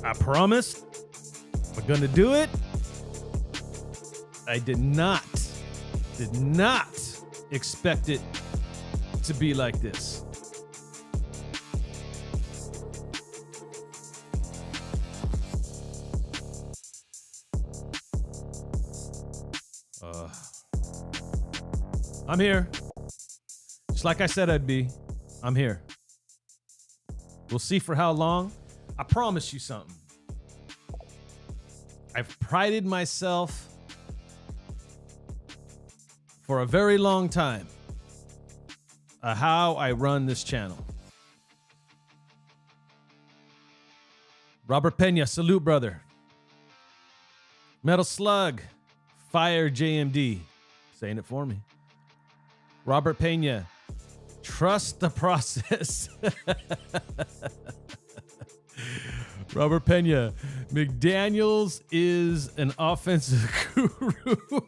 I promised. We're going to do it. I did not expect it to be like this. I'm here. Just like I said I'd be. I'm here. We'll see for how long. I promise you something. I've prided myself for a very long time how I run this channel. Robert Pena, salute, brother. Metal Slug, fire JMD. Saying it for me. Robert Pena, trust the process. Robert Pena, McDaniels is an offensive guru.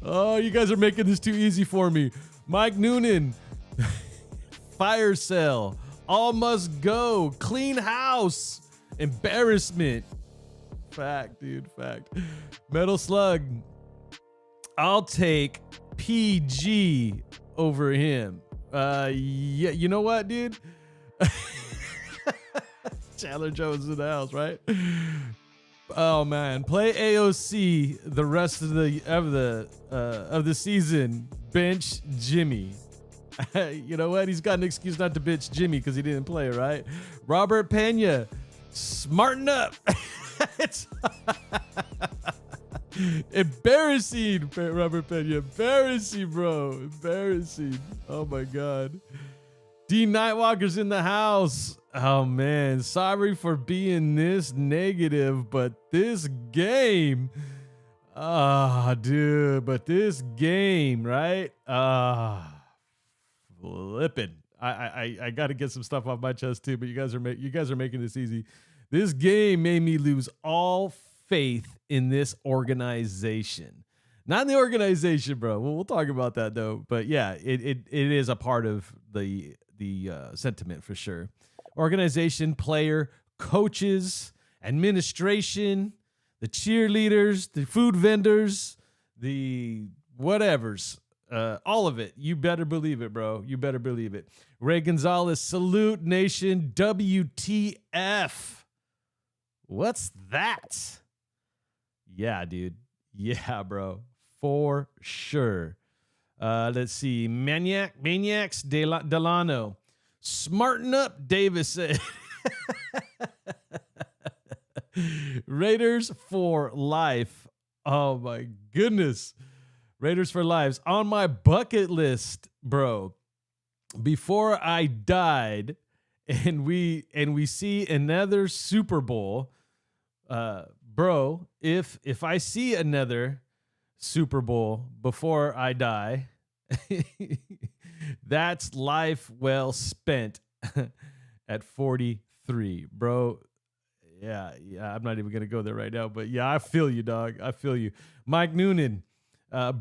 Oh, you guys are making this too easy for me. Mike Noonan, fire sale, all must go, clean house, embarrassment. Fact, dude, fact. Metal Slug, I'll take PG over him. Yeah, you know what, dude? Chandler Jones in the house, right? Oh man, play AOC the rest of the season. Bench Jimmy. You know what? He's got an excuse not to bench Jimmy because he didn't play, right? Robert Pena, smarten up. It's embarrassing, Robert Pena. Embarrassing, bro. Embarrassing. Oh my God. D Nightwalker's in the house. Oh man, sorry for being this negative, but this game, dude, but this game, right? Flipping. I got to get some stuff off my chest too, but you guys are making this easy. This game made me lose all faith in this organization. Not in the organization, bro. We'll talk about that though. But yeah, it is a part of the sentiment for sure. Organization, player, coaches, administration, the cheerleaders, the food vendors, the whatevers, all of it. You better believe it, bro. You better believe it. Ray Gonzalez, salute nation. WTF. What's that? Yeah, dude. Yeah, bro. For sure. Let's see. Maniacs Delano. Smarten up, Davis said. Raiders for life. Oh my goodness. Raiders for lives. On my bucket list, bro. Before I died and we see another Super Bowl, bro, if I see another Super Bowl before I die, that's life well spent at 43, bro. Yeah, I'm not even going to go there right now, but yeah, I feel you, dog. I feel you. Mike Noonan,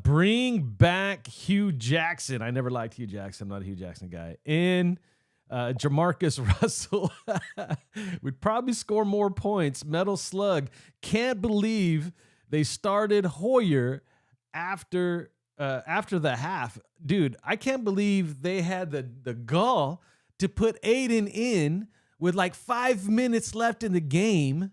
bring back Hugh Jackson. I never liked Hugh Jackson. I'm not a Hugh Jackson guy. And Jamarcus Russell would probably score more points. Metal Slug, can't believe they started Hoyer after the half. Dude, I can't believe they had the gall to put Aiden in with like 5 minutes left in the game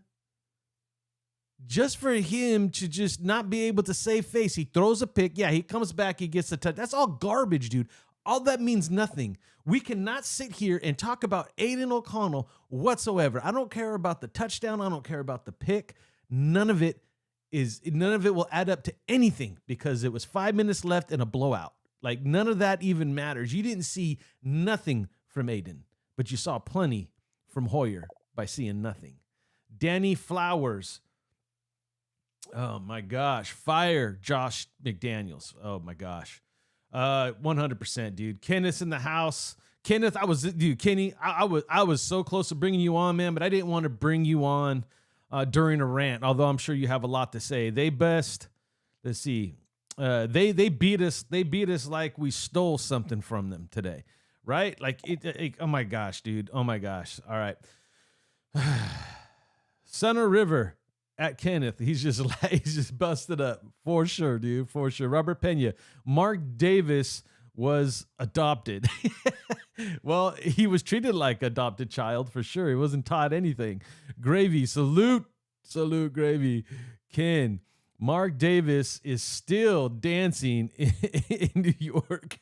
just for him to just not be able to save face. He throws a pick. Yeah, he comes back. He gets the touch. That's all garbage, dude. All that means nothing. We cannot sit here and talk about Aiden O'Connell whatsoever. I don't care about the touchdown. I don't care about the pick. None of it will add up to anything because it was 5 minutes left in a blowout. Like none of that even matters. You didn't see nothing from Aiden, but you saw plenty from Hoyer by seeing nothing. Danny Flowers. Oh my gosh. Fire Josh McDaniels. Oh my gosh. 100%, dude. Kenneth's in the house. Kenneth, Kenny, I was so close to bringing you on, man, but I didn't want to bring you on during a rant, although I'm sure you have a lot to say. Let's see. They beat us like we stole something from them today. right? Like oh my gosh, dude. Oh my gosh. All right. Center River at Kenneth. He's just busted up for sure, dude. For sure. Robert Pena. Mark Davis was adopted. Well, he was treated like adopted child for sure. He wasn't taught anything. Gravy. Salute. Gravy. Ken. Mark Davis is still dancing in New York.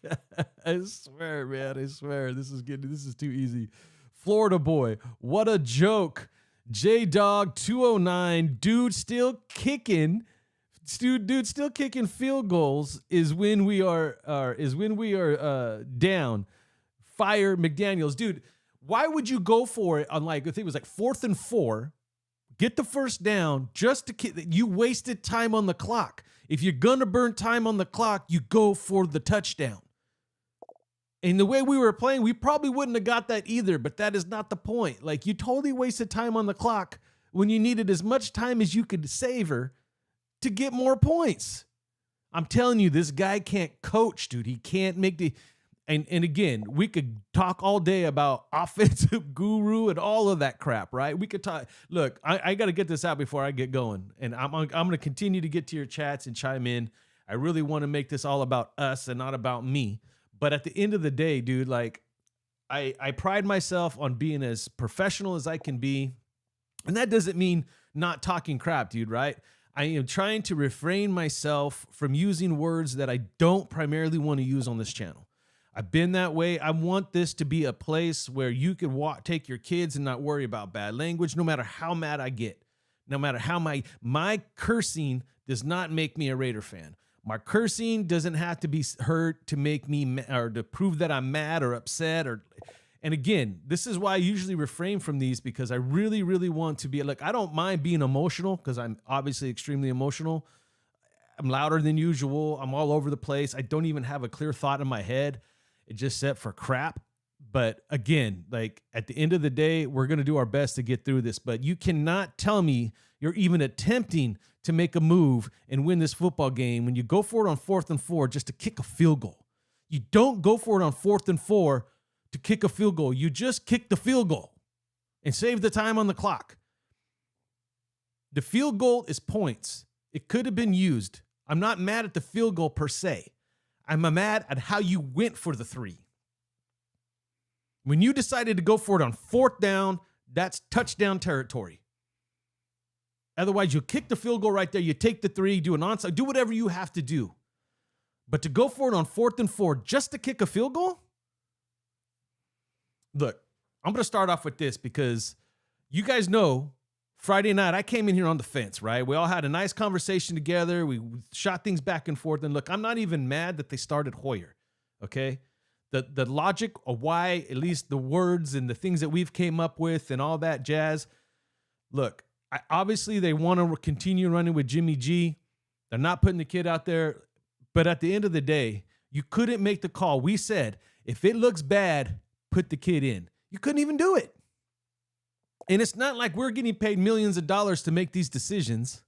I swear, man. I swear. This is too easy. Florida boy. What a joke. J-Dog 209. Dude still kicking. Dude still kicking field goals is when we are down. Fire McDaniels. Dude, why would you go for it on, like, I think it was like 4th and 4? Get the first down just to you wasted time on the clock. If you're going to burn time on the clock, you go for the touchdown. And the way we were playing, we probably wouldn't have got that either, but that is not the point. Like, you totally wasted time on the clock when you needed as much time as you could savor to get more points. I'm telling you, this guy can't coach, dude. He can't make the... And again, we could talk all day about offensive guru and all of that crap, right? We could talk. Look, I got to get this out before I get going, and I'm going to continue to get to your chats and chime in. I really want to make this all about us and not about me. But at the end of the day, dude, like, I pride myself on being as professional as I can be, and that doesn't mean not talking crap, dude, right? I am trying to refrain myself from using words that I don't primarily want to use on this channel. I've been that way. I want this to be a place where you can take your kids and not worry about bad language, no matter how mad I get, no matter how my cursing does not make me a Raider fan. My cursing doesn't have to be heard to make me or to prove that I'm mad or upset. And again, this is why I usually refrain from these, because I really, really want to be like, I don't mind being emotional, because I'm obviously extremely emotional. I'm louder than usual. I'm all over the place. I don't even have a clear thought in my head. It just set for crap. But again, like, at the end of the day, we're going to do our best to get through this. But you cannot tell me you're even attempting to make a move and win this football game when you go for it on 4th and 4 just to kick a field goal. You don't go for it on 4th and 4 to kick a field goal. You just kick the field goal and save the time on the clock. The field goal is points. It could have been used. I'm not mad at the field goal per se. I'm mad at how you went for the 3. When you decided to go for it on 4th down, that's touchdown territory. Otherwise, you kick the field goal right there. You take the 3, do an onside, do whatever you have to do. But to go for it on 4th and 4 just to kick a field goal? Look, I'm going to start off with this, because you guys know Friday night I came in here on the fence, right? We all had a nice conversation together. We shot things back and forth. And look, I'm not even mad that they started Hoyer, okay? The logic of why, at least the words and the things that we've came up with and all that jazz. Look, obviously they want to continue running with Jimmy G. They're not putting the kid out there. But at the end of the day, you couldn't make the call. We said, if it looks bad, put the kid in. You couldn't even do it. And it's not like we're getting paid millions of dollars to make these decisions,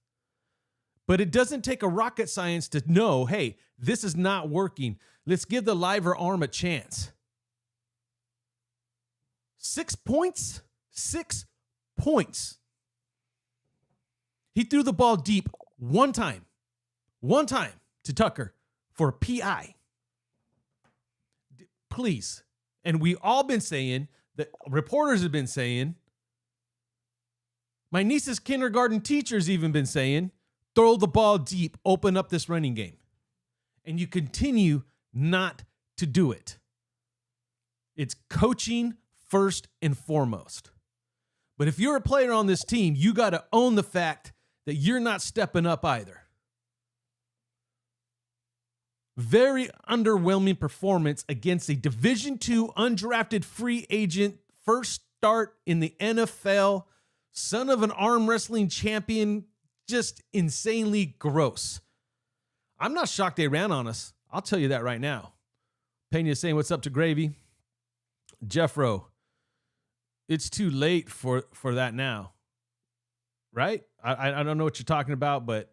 but it doesn't take a rocket science to know, hey, this is not working. Let's give the liver arm a chance. 6 points? 6 points. He threw the ball deep one time to Tucker for a PI. Please. And we all been saying, that reporters have been saying, my niece's kindergarten teacher's even been saying, throw the ball deep, open up this running game. And you continue not to do it. It's coaching first and foremost. But if you're a player on this team, you got to own the fact that you're not stepping up either. Very underwhelming performance against a Division II undrafted free agent, first start in the NFL, son of an arm wrestling champion, just insanely gross. I'm not shocked they ran on us. I'll tell you that right now. Pena's saying, what's up to Gravy? Jeffro, it's too late for that now. Right? I don't know what you're talking about, but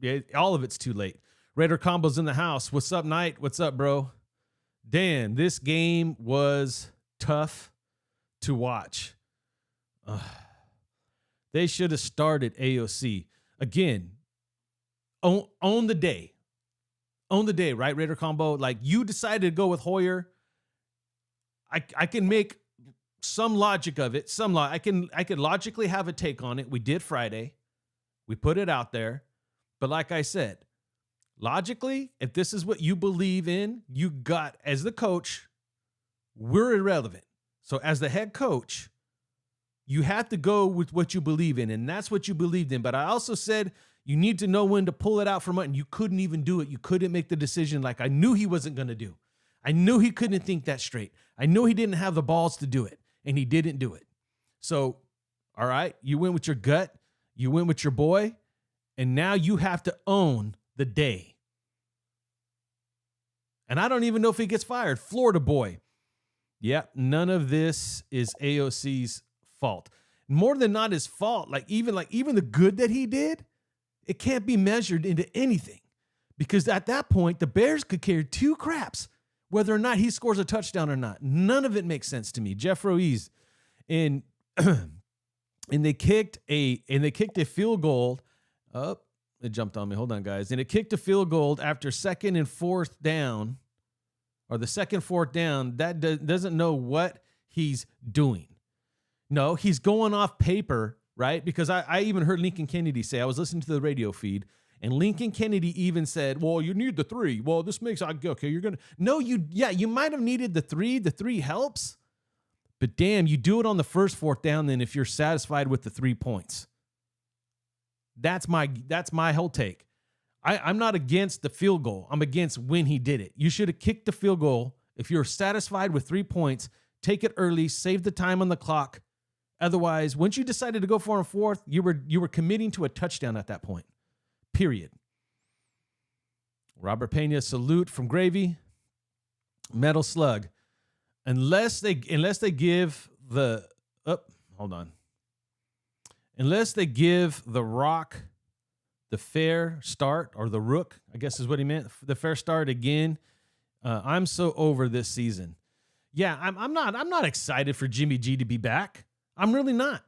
yeah, all of it's too late. Raider Combo's in the house. What's up, Knight? What's up, bro? damn, this game was tough to watch. They should have started AOC. Again, on the day. On the day, right, Raider Combo? Like, you decided to go with Hoyer. I can make some logic of it. I could logically have a take on it. We did Friday. We put it out there. But like I said, logically, if this is what you believe in, you got, as the coach, we're irrelevant. So as the head coach, you have to go with what you believe in, and that's what you believed in. But I also said you need to know when to pull it out from it, and you couldn't even do it. You couldn't make the decision like I knew he wasn't going to do. I knew he couldn't think that straight. I knew he didn't have the balls to do it, and he didn't do it. So, all right, you went with your gut. You went with your boy, and now you have to own the day. And I don't even know if he gets fired. Florida boy. Yep, none of this is AOC's fault. More than not his fault. Even the good that he did, it can't be measured into anything. Because at that point, the Bears could care two craps whether or not he scores a touchdown or not. None of it makes sense to me. Jeff Ruiz. And they kicked a field goal. Oh, it jumped on me. Hold on, guys. And it kicked a field goal after second and fourth down. Or the second fourth down. That doesn't know what he's doing. No, he's going off paper, right? Because I even heard Lincoln Kennedy say, I was listening to the radio feed, and Lincoln Kennedy even said, well, you need the 3. Well, this makes, okay, you're going to, no, you might have needed the 3. The 3 helps, but damn, you do it on the first fourth down then if you're satisfied with the 3 points. That's my whole take. I'm not against the field goal. I'm against when he did it. You should have kicked the field goal. If you're satisfied with 3 points, take it early, save the time on the clock. Otherwise, once you decided to go for a fourth, you were committing to a touchdown at that point. Period. Robert Pena, salute from Gravy. Metal Slug. Unless they give the Unless they give the Rock the fair start, or the Rook, I guess is what he meant, the fair start again. I'm so over this season. Yeah, I'm not excited for Jimmy G to be back. I'm really not.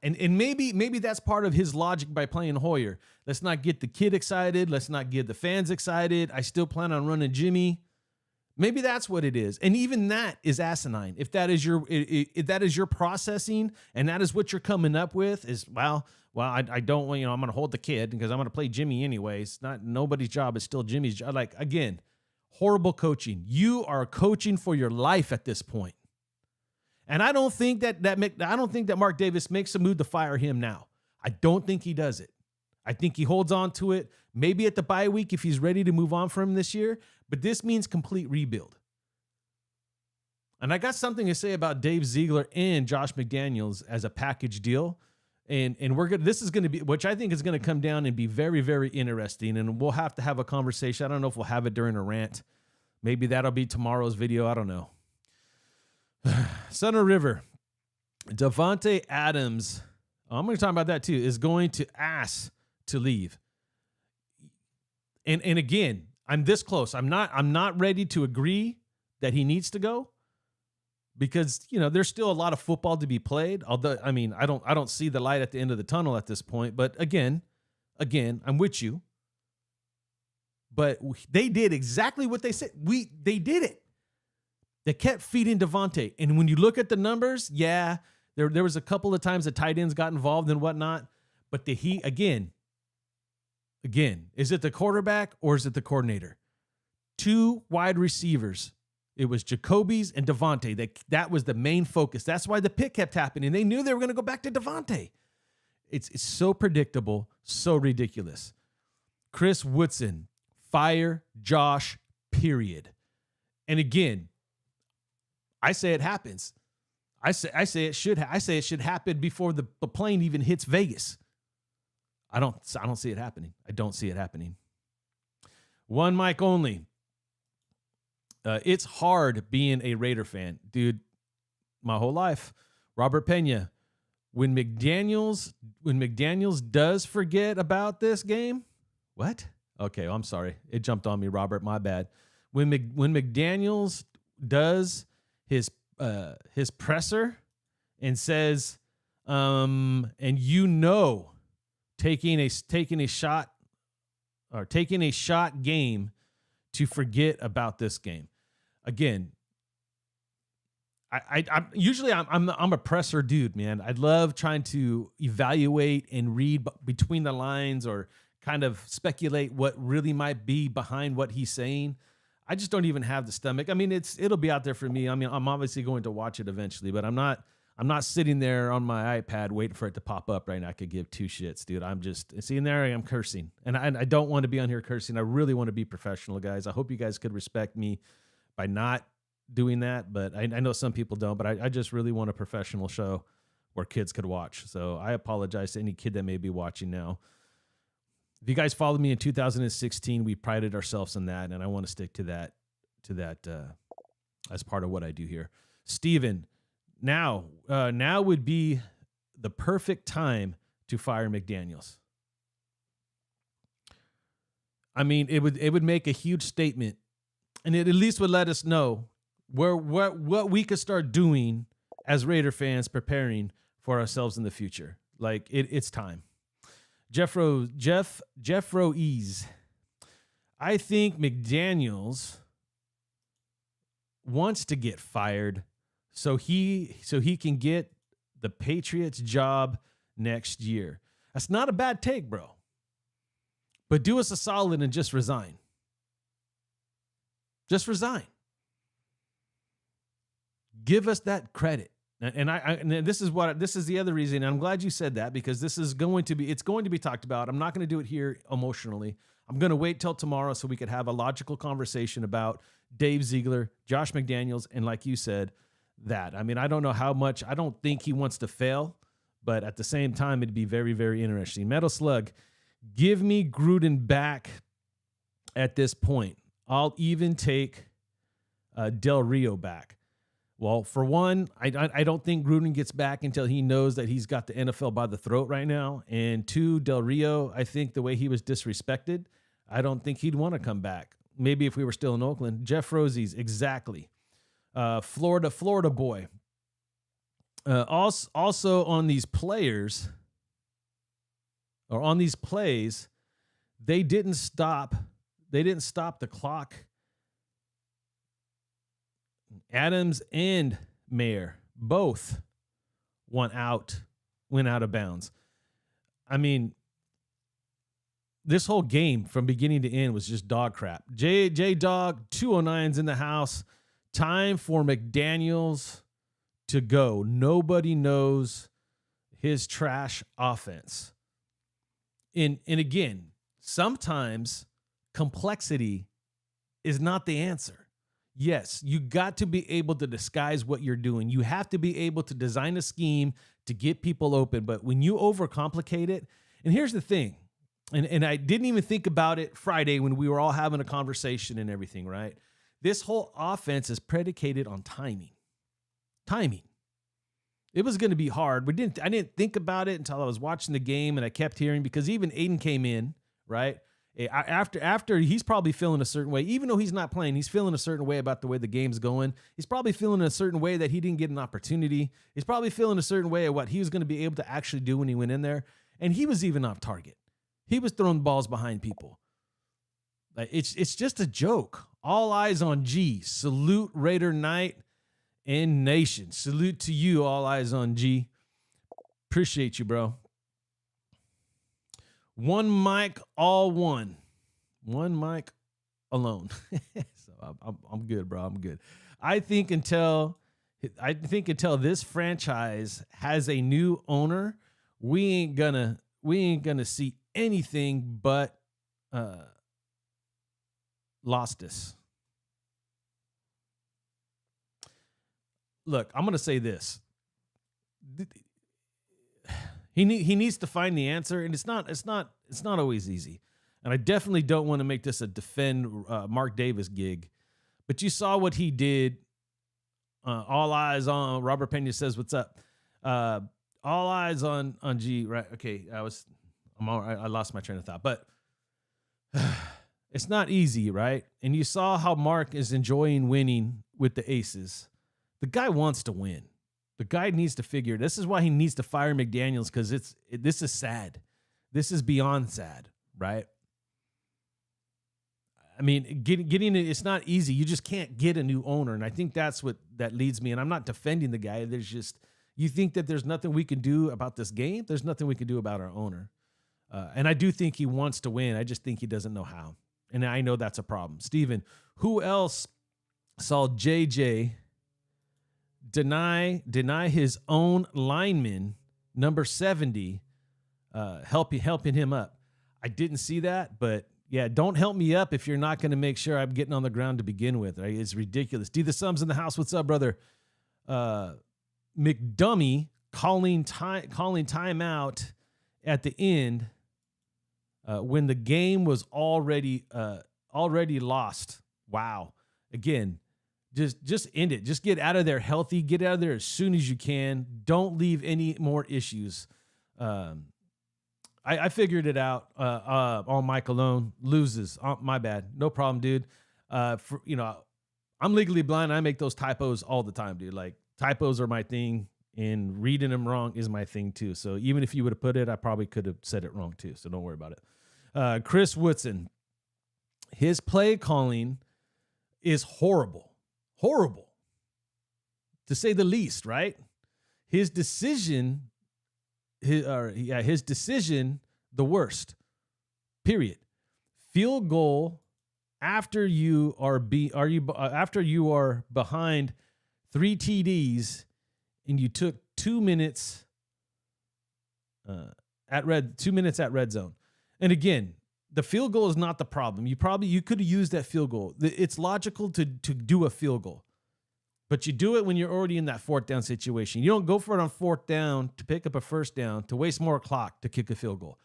And maybe that's part of his logic by playing Hoyer. Let's not get the kid excited. Let's not get the fans excited. I still plan on running Jimmy. Maybe that's what it is. And even that is asinine. If that is your processing and that is what you're coming up with is, well, I don't, I'm going to hold the kid because I'm going to play Jimmy anyways. Nobody's job. It's still Jimmy's job. Like, again, horrible coaching. You are coaching for your life at this point. And I don't think that Mark Davis makes a move to fire him now. I don't think he does it. I think he holds on to it, maybe at the bye week if he's ready to move on from him this year. But this means complete rebuild. And I got something to say about Dave Ziegler and Josh McDaniels as a package deal. And this is going to be, which I think is going to come down and be very, very interesting. And we'll have to have a conversation. I don't know if we'll have it during a rant. Maybe that'll be tomorrow's video. I don't know. Sutter River, Davante Adams, I'm going to talk about that too, is going to ask to leave. And again, I'm this close. I'm not ready to agree that he needs to go because, there's still a lot of football to be played. Although, I don't see the light at the end of the tunnel at this point. But again, I'm with you. But they did exactly what they said. They did it. They kept feeding Davante. And when you look at the numbers, yeah, there was a couple of times the tight ends got involved and whatnot. But again, is it the quarterback or is it the coordinator? 2 wide receivers. It was Jacoby's and Davante. That was the main focus. That's why the pick kept happening. They knew they were going to go back to Davante. It's so predictable, so ridiculous. Chris Woodson, fire Josh, period. And again, I say it happens. I say it should happen before the plane even hits Vegas. I don't see it happening. I don't see it happening. One mic only. It's hard being a Raider fan, dude. My whole life. Robert Pena. When McDaniels does forget about this game, what? Okay, I'm sorry. It jumped on me, Robert. My bad. when McDaniels does his presser and says, and taking a shot game to forget about this game. Again, I'm usually I'm a presser dude, man. I love trying to evaluate and read between the lines or kind of speculate what really might be behind what he's saying. I just don't even have the stomach. I mean, it'll be out there for me. I mean, I'm obviously going to watch it eventually, but I'm not sitting there on my iPad waiting for it to pop up right now. I could give two shits, dude. I'm just seeing there. I'm cursing, and I don't want to be on here cursing. I really want to be professional, guys. I hope you guys could respect me by not doing that, but I know some people don't. But I just really want a professional show where kids could watch. So I apologize to any kid that may be watching now. If you guys followed me in 2016, we prided ourselves on that, and I want to stick to that as part of what I do here. Steven, now would be the perfect time to fire McDaniels. I mean, it would make a huge statement, and it at least would let us know what we could start doing as Raider fans, preparing for ourselves in the future. Like it's time. Jeffro Ease. I think McDaniels wants to get fired so he can get the Patriots job next year. That's not a bad take, bro. But do us a solid and just resign. Just resign. Give us that credit. And this is the other reason. I'm glad you said that, because it's going to be talked about. I'm not going to do it here emotionally. I'm going to wait till tomorrow so we could have a logical conversation about Dave Ziegler, Josh McDaniels, and like you said, that. I mean, I don't know how much. I don't think he wants to fail, but at the same time, it'd be very, very interesting. Metal Slug, give me Gruden back at this point. I'll even take Del Rio back. Well, for one, I don't think Gruden gets back until he knows that he's got the NFL by the throat right now. And two, Del Rio, I think the way he was disrespected, I don't think he'd want to come back. Maybe if we were still in Oakland. Jeff Rosie's, exactly. Florida boy. Also on these players, or on these plays, they didn't stop the clock. Adams and Mayer both went out of bounds. I mean, this whole game from beginning to end was just dog crap. J Dog 209's in the house. Time for McDaniels to go. Nobody knows his trash offense. And again, sometimes complexity is not the answer. Yes, you got to be able to disguise what you're doing. You have to be able to design a scheme to get people open. But when you overcomplicate it, and here's the thing, and I didn't even think about it Friday when we were all having a conversation and everything, right? This whole offense is predicated on timing. Timing. It was going to be hard. I didn't think about it until I was watching the game, and I kept hearing, because even Aiden came in, right? After he's probably feeling a certain way, even though he's not playing, he's feeling a certain way about the way the game's going. He's probably feeling a certain way that he didn't get an opportunity. He's probably feeling a certain way of what he was going to be able to actually do when he went in there. And he was even off target. He was throwing balls behind people. Like it's just a joke. All eyes on G. Salute Raider Night and Nation. Salute to you, all eyes on G. Appreciate you, bro. One mic, all one. One mic alone. So I'm good, bro. I'm good. I think until this franchise has a new owner, we ain't gonna see anything but Lostis. Look, I'm gonna say this. He needs to find the answer, and it's not always easy. And I definitely don't want to make this a defend Mark Davis gig, but you saw what he did. All eyes on Robert Pena says, "What's up?" All eyes on G. Right? Okay, I lost my train of thought, but It's not easy, right? And you saw how Mark is enjoying winning with the Aces. The guy wants to win. The guy needs to figure. This is why he needs to fire McDaniels, because this is sad. This is beyond sad, right? I mean, getting it, it's not easy. You just can't get a new owner. And I think that's what that leads me. And I'm not defending the guy. There's just, you think that there's nothing we can do about this game. There's nothing we can do about our owner. And I do think he wants to win. I just think he doesn't know how. And I know that's a problem. Steven, who else saw JJ deny his own lineman, number 70, helping him up? I didn't see that, but yeah, don't help me up if you're not going to make sure I'm getting on the ground to begin with. Right? It's ridiculous. D the Sums in the house. What's up, brother? McDummy calling timeout at the end when the game was already lost. Wow. Again, just end it. Just get out of there healthy. Get out of there as soon as you can. Don't leave any more issues. I figured it out on Mike alone. Loses. My bad. No problem, dude. I'm legally blind. I make those typos all the time, dude. Like, typos are my thing, and reading them wrong is my thing too. So even if you would have put it, I probably could have said it wrong too. So don't worry about it. Chris Woodson, his play calling is horrible, to say the least. Right? His decision, his decision, the worst. Period. Field goal after you are behind 3 TDs and you took 2 minutes at red zone. And again, the field goal is not the problem. You could have used that field goal. It's logical to do a field goal, but you do it when you're already in that fourth down situation. You don't go for it on fourth down to pick up a first down, to waste more clock to kick a field goal.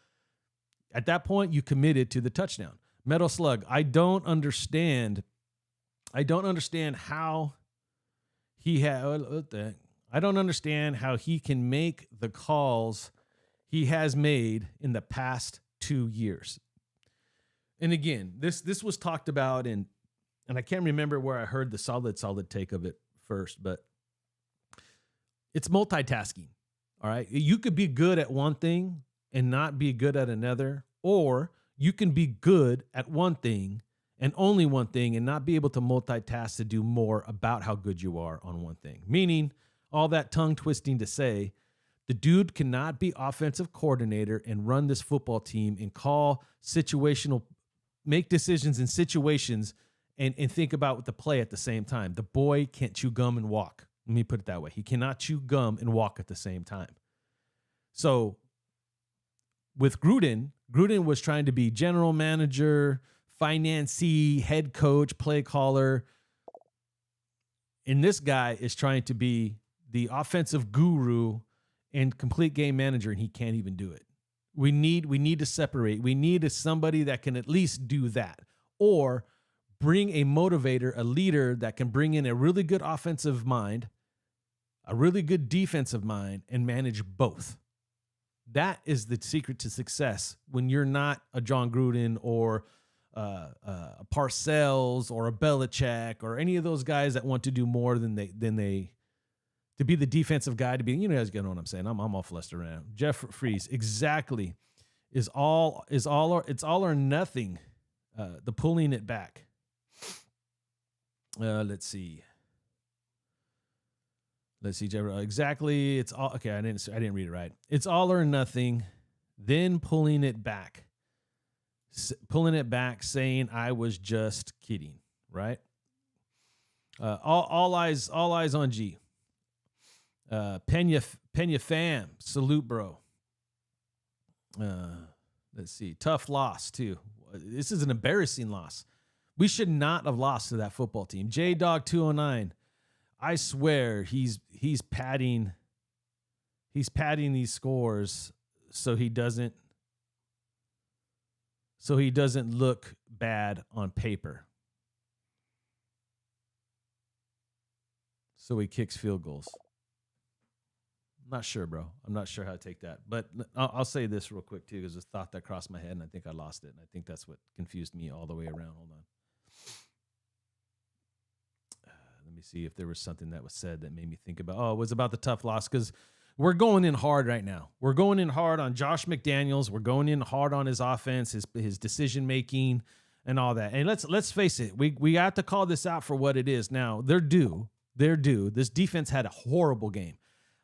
At that point, you committed to the touchdown. Metal Slug, I don't understand how I don't understand how he can make the calls he has made in the past 2 years. And again, this was talked about and I can't remember where I heard the solid take of it first, but it's multitasking. All right. You could be good at one thing and not be good at another, or you can be good at one thing and only one thing and not be able to multitask to do more about how good you are on one thing. Meaning, all that tongue twisting to say, the dude cannot be offensive coordinator and run this football team and make decisions in situations and think about the play at the same time. The boy can't chew gum and walk. Let me put it that way. He cannot chew gum and walk at the same time. So with Gruden was trying to be general manager, financee, head coach, play caller. And this guy is trying to be the offensive guru and complete game manager, and he can't even do it. We need to separate. We need somebody that can at least do that, or bring a motivator, a leader that can bring in a really good offensive mind, a really good defensive mind, and manage both. That is the secret to success when you're not a John Gruden or a Parcells or a Belichick or any of those guys that want to do more than they to be the defensive guy, to be, you guys get what I'm saying. I'm all flustered around. Jeff Fries, exactly, it's all or nothing. The pulling it back. Let's see, Jeff. Exactly, it's all okay. I didn't read it right. It's all or nothing, then pulling it back, saying I was just kidding. Right. All eyes on G. Pena fam, salute, bro. Let's see, tough loss too. This is an embarrassing loss. We should not have lost to that football team. J Dog 209. I swear he's padding these scores so he doesn't look bad on paper. So he kicks field goals. not sure, bro. I'm not sure how to take that. But I'll say this real quick, too, because it's a thought that crossed my head, and I think I lost it. And I think that's what confused me all the way around. Hold on. Let me see if there was something that was said that made me think about, it was about the tough loss, because we're going in hard right now. We're going in hard on Josh McDaniels. We're going in hard on his offense, his decision-making, and all that. And let's face it, we have to call this out for what it is. Now, they're due. This defense had a horrible game.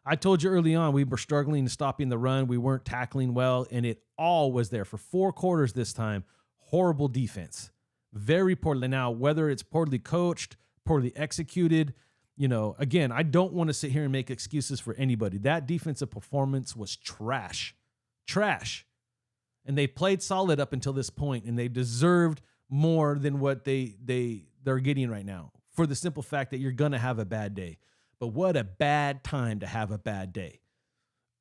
I told you early on we were struggling to stopping the run. We weren't tackling well, and it all was there for 4 quarters this time. Horrible defense. Very poorly. Now, whether it's poorly coached, poorly executed, again, I don't want to sit here and make excuses for anybody. That defensive performance was trash. Trash. And they played solid up until this point, and they deserved more than what they're getting right now, for the simple fact that you're going to have a bad day. But what a bad time to have a bad day.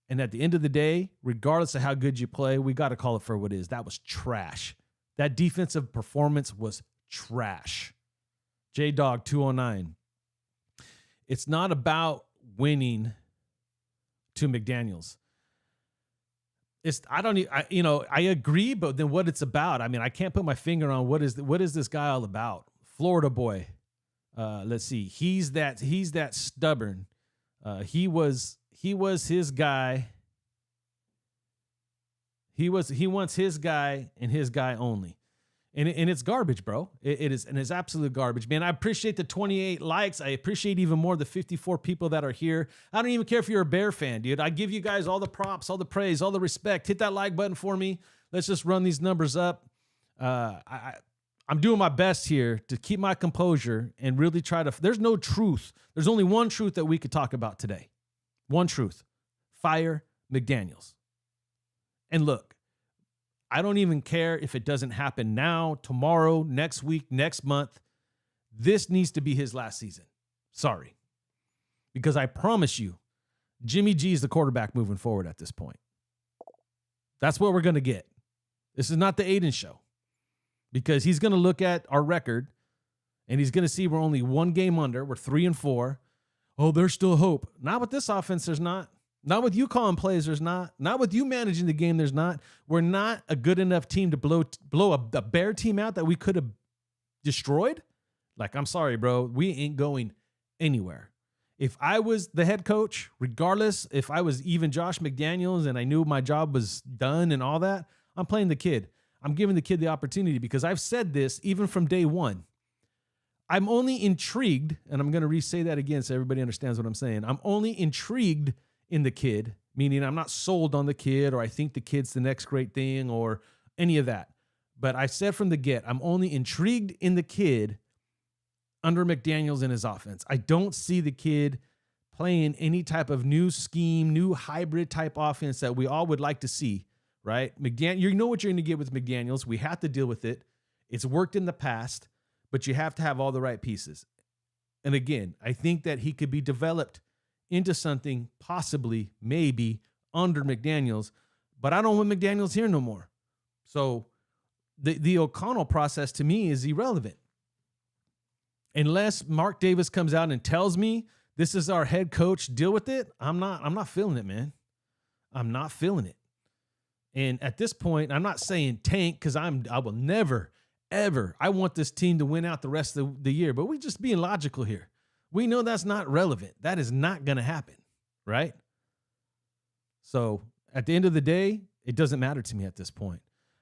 And at the end of the day, regardless of how good you play, we got to call it for what it is. That was trash. That defensive performance was trash. J-Dog 209. It's not about winning to McDaniels. I agree, but then what it's about? I mean, I can't put my finger on what is this guy all about. Florida boy. Let's see. He's that stubborn. He was his guy. He wants his guy and his guy only. And it's garbage, bro. It is, and it's absolute garbage, man. I appreciate the 28 likes. I appreciate even more the 54 people that are here. I don't even care if you're a Bear fan, dude. I give you guys all the props, all the praise, all the respect. Hit that like button for me. Let's just run these numbers up. I'm doing my best here to keep my composure and really try to. There's no truth. There's only one truth that we could talk about today. One truth. Fire McDaniels. And look, I don't even care if it doesn't happen now, tomorrow, next week, next month. This needs to be his last season. Sorry. Because I promise you, Jimmy G is the quarterback moving forward at this point. That's what we're going to get. This is not the Aiden show. Because he's going to look at our record and he's going to see we're only 1 game under. We're 3-4. Oh, there's still hope. Not with this offense, there's not. Not with you calling plays, there's not. Not with you managing the game, there's not. We're not a good enough team to blow a Bear team out that we could have destroyed. Like, I'm sorry, bro. We ain't going anywhere. If I was the head coach, regardless, if I was even Josh McDaniels and I knew my job was done and all that, I'm playing the kid. I'm giving the kid the opportunity because I've said this even from day one. I'm only intrigued, and I'm going to re-say that again so everybody understands what I'm saying. I'm only intrigued in the kid, meaning I'm not sold on the kid or I think the kid's the next great thing or any of that. But I said from the get, I'm only intrigued in the kid under McDaniels and his offense. I don't see the kid playing any type of new scheme, new hybrid type offense that we all would like to see. Right? You know what you're going to get with McDaniels. We have to deal with it. It's worked in the past, but you have to have all the right pieces. And again, I think that he could be developed into something possibly, maybe, under McDaniels, but I don't want McDaniels here no more. So the O'Connell process to me is irrelevant. Unless Mark Davis comes out and tells me this is our head coach, deal with it, I'm not feeling it, man. I'm not feeling it. And at this point, I'm not saying tank because I will never, ever. I want this team to win out the rest of the year, but we're just being logical here. We know that's not relevant. That is not going to happen, right? So at the end of the day, it doesn't matter to me at this point.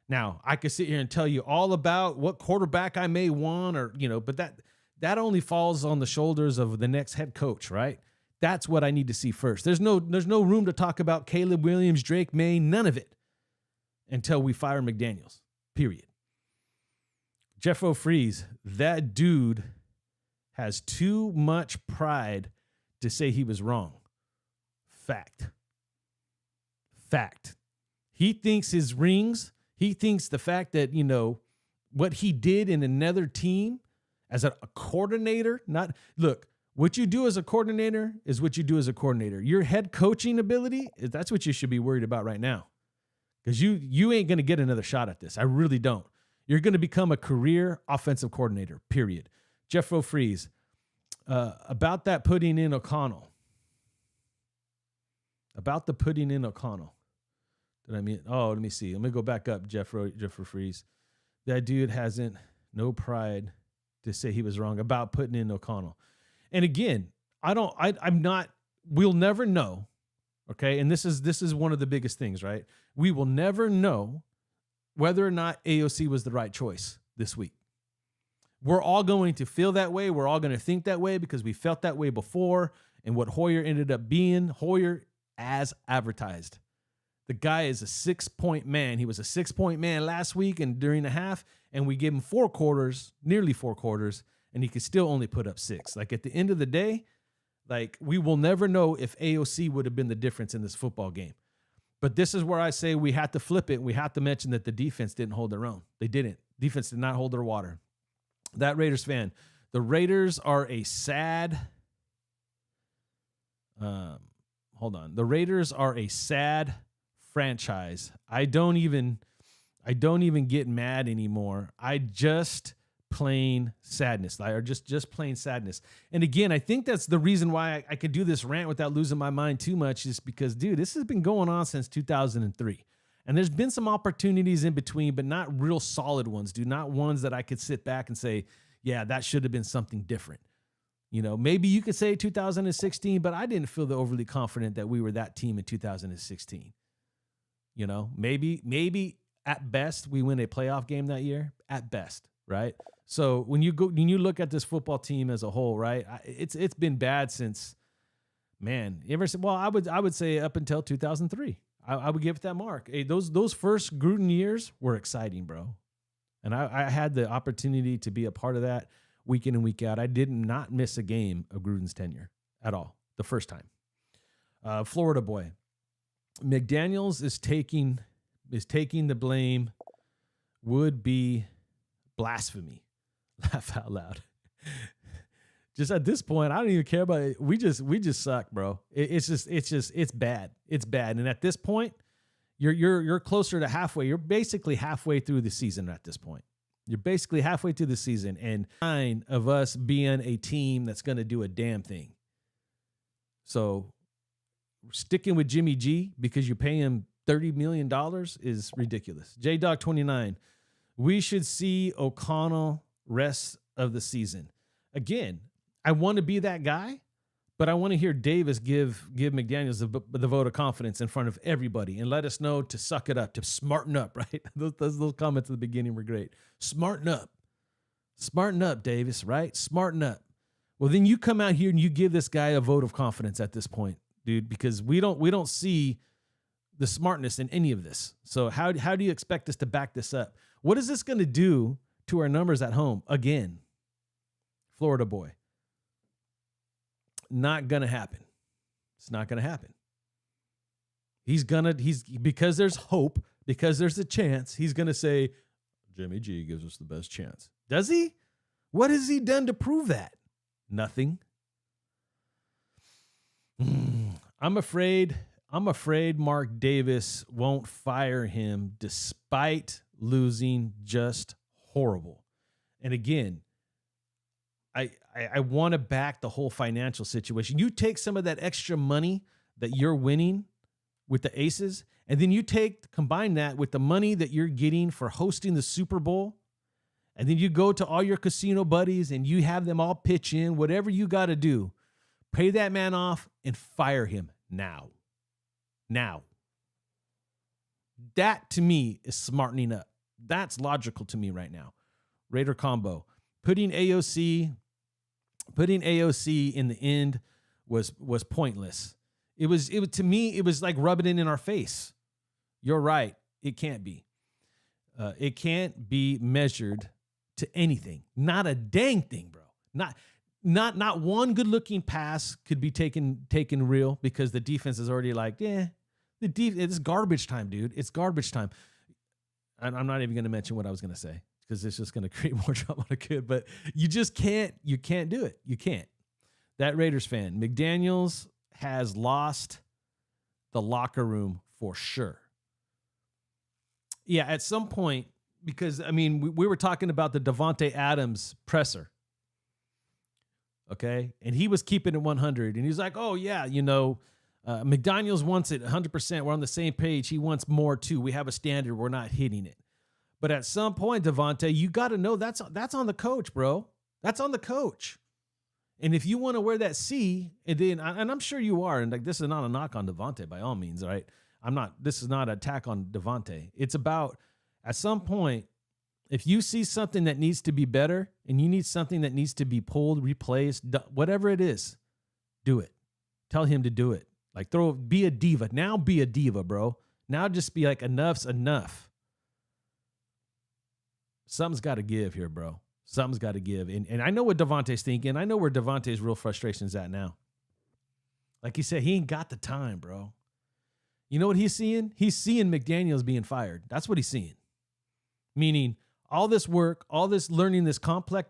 Now, I could sit here and tell you all about what quarterback I may want but that only falls on the shoulders of the next head coach, right? That's what I need to see first. There's no room to talk about Caleb Williams, Drake May, none of it. Until we fire McDaniels, period. Jeffro Freeze, that dude has too much pride to say he was wrong. Fact. He thinks his rings, he thinks the fact that, what he did in another team as a coordinator, look, what you do as a coordinator is what you do as a coordinator. Your head coaching ability, that's what you should be worried about right now. Because you ain't going to get another shot at this. I really don't. You're going to become a career offensive coordinator, period. Jeffro Freeze, about that putting in O'Connell. About the putting in O'Connell. Did I mean? Oh, let me see. Let me go back up. Jeffrey Freeze. That dude hasn't no pride to say he was wrong about putting in O'Connell. And again, I'm not. We'll never know. Okay, and this is one of the biggest things, right? We will never know whether or not AOC was the right choice this week. We're all going to feel that way. We're all going to think that way because we felt that way before. And what Hoyer ended up being, Hoyer as advertised. The guy is a 6-point man. He was a 6-point man last week and during the half, and we gave him 4 quarters, nearly 4 quarters, and he could still only put up 6. Like at the end of the day, like we will never know if AOC would have been the difference in this football game. But this is where I say we have to flip it. We have to mention that the defense didn't hold their own. They didn't. Defense did not hold their water. That Raiders fan, the Raiders are a sad. Hold on. The Raiders are a sad franchise. I don't even get mad anymore. I just plain sadness. Or just plain sadness. And again, I think that's the reason why I could do this rant without losing my mind too much, is because, dude, this has been going on since 2003. And there's been some opportunities in between, but not real solid ones, dude. Not ones that I could sit back and say, yeah, that should have been something different. You know, maybe you could say 2016, but I didn't feel overly confident that we were that team in 2016. You know, maybe at best we win a playoff game that year, at best, right? So when you look at this football team as a whole, right, it's been bad since, man, I would say up until 2003. I would give it that mark. Hey, those first Gruden years were exciting, bro. And I had the opportunity to be a part of that week in and week out. I did not miss a game of Gruden's tenure at all the first time. Florida boy. McDaniels is taking the blame. Would be blasphemy. Laugh out loud. Just at this point, I don't even care about it. We just suck, bro. It's bad. It's bad. And at this point, you're closer to halfway. You're basically halfway through the season at this point. You're basically halfway through the season, and 9 of us being a team that's going to do a damn thing. So sticking with Jimmy G because you pay him $30 million is ridiculous. JDog29, we should see O'Connell rest of the season. Again, I want to be that guy, but I want to hear Davis give McDaniels the vote of confidence in front of everybody and let us know to suck it up, to smarten up, right? Those comments at the beginning were great. Smarten up. Smarten up, Davis, right? Smarten up. Well, then you come out here and you give this guy a vote of confidence at this point, dude, because we don't see the smartness in any of this. So how do you expect us to back this up? What is this going to do to our numbers at home? Again, Florida boy. Not going to happen. It's not going to happen. He's because there's hope, because there's a chance, he's going to say, Jimmy G gives us the best chance. Does he? What has he done to prove that? Nothing. I'm afraid Mark Davis won't fire him despite losing just horrible. And again, I want to back the whole financial situation. You take some of that extra money that you're winning with the Aces, and then you combine that with the money that you're getting for hosting the Super Bowl, and then you go to all your casino buddies and you have them all pitch in, whatever you got to do, pay that man off and fire him now. Now. That to me is smartening up. That's logical to me right now. Raider combo. Putting AOC in the end was pointless. It was to me, it was like rubbing it in our face. You're right. It can't be. It can't be measured to anything. Not a dang thing, bro. Not one good looking pass could be taken real because the defense is already like, it's garbage time, dude. It's garbage time. And I'm not even going to mention what I was going to say, because it's just going to create more trouble than it could. But you just can't. You can't do it. You can't. That Raiders fan, McDaniels has lost the locker room for sure. Yeah, at some point, because, I mean, we were talking about the Davante Adams presser. Okay? And he was keeping it 100. And he's like, oh, yeah, McDaniels wants it 100%. We're on the same page. He wants more too. We have a standard. We're not hitting it. But at some point, Devontae, you got to know that's on the coach, bro. That's on the coach. And if you want to wear that C, and I'm sure you are, and like this is not a knock on Devontae by all means, right? This is not an attack on Devontae. It's about at some point, if you see something that needs to be better and you need something that needs to be pulled, replaced, whatever it is, do it. Tell him to do it. Like be a diva. Now be a diva, bro. Now just be like, enough's enough. Something's got to give here, bro. Something's got to give. And I know what Devontae's thinking. I know where Devontae's real frustration's at now. Like he said, he ain't got the time, bro. You know what he's seeing? He's seeing McDaniels being fired. That's what he's seeing. Meaning all this work, all this learning, this complex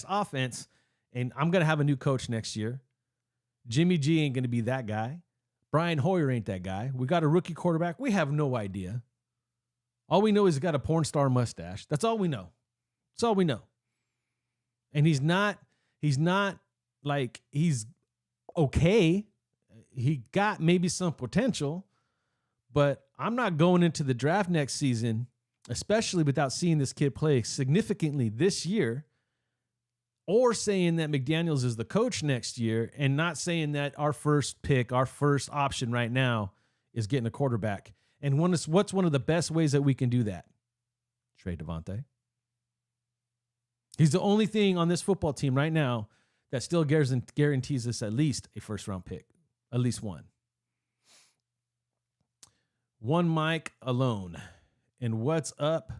offense, and I'm going to have a new coach next year. Jimmy G ain't going to be that guy. Brian Hoyer ain't that guy. We got a rookie quarterback. We have no idea. All we know is he's got a porn star mustache. That's all we know. That's all we know. And he's not like he's okay. He got maybe some potential, but I'm not going into the draft next season, especially without seeing this kid play significantly this year, or saying that McDaniels is the coach next year and not saying that our first pick, our first option right now is getting a quarterback. And what's one of the best ways that we can do that? Trade Devontae. He's the only thing on this football team right now that still guarantees us at least a first-round pick. At least one. One Mike alone. And what's up?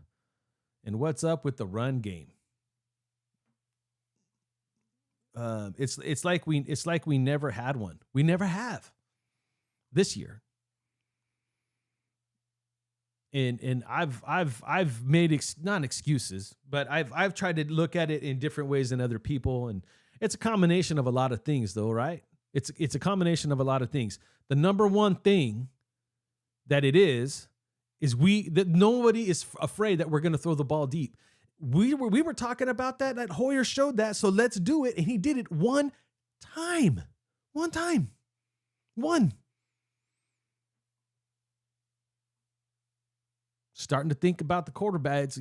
And what's up with the run game? It's like we never had one. We never have this year. And I've made not excuses, but I've tried to look at it in different ways than other people, and it's a combination of a lot of things, though, right? It's a combination of a lot of things. The number one thing that it is that nobody is afraid that we're going to throw the ball deep. We were talking about that Hoyer showed that, so let's do it, and he did it one time. Starting to think about the quarterbacks,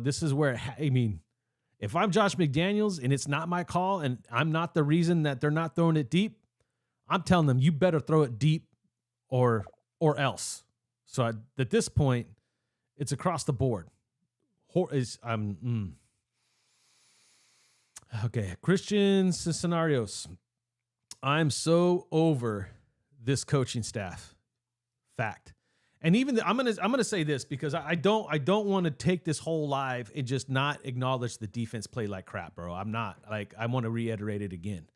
this is where, if I'm Josh McDaniels and it's not my call and I'm not the reason that they're not throwing it deep, I'm telling them, you better throw it deep or else. So at this point, it's across the board. Okay, Christian scenarios. I'm so over this coaching staff. Fact. And even I'm gonna say this because I don't want to take this whole live and just not acknowledge the defense play like crap, bro. I'm not. Like, I want to reiterate it again.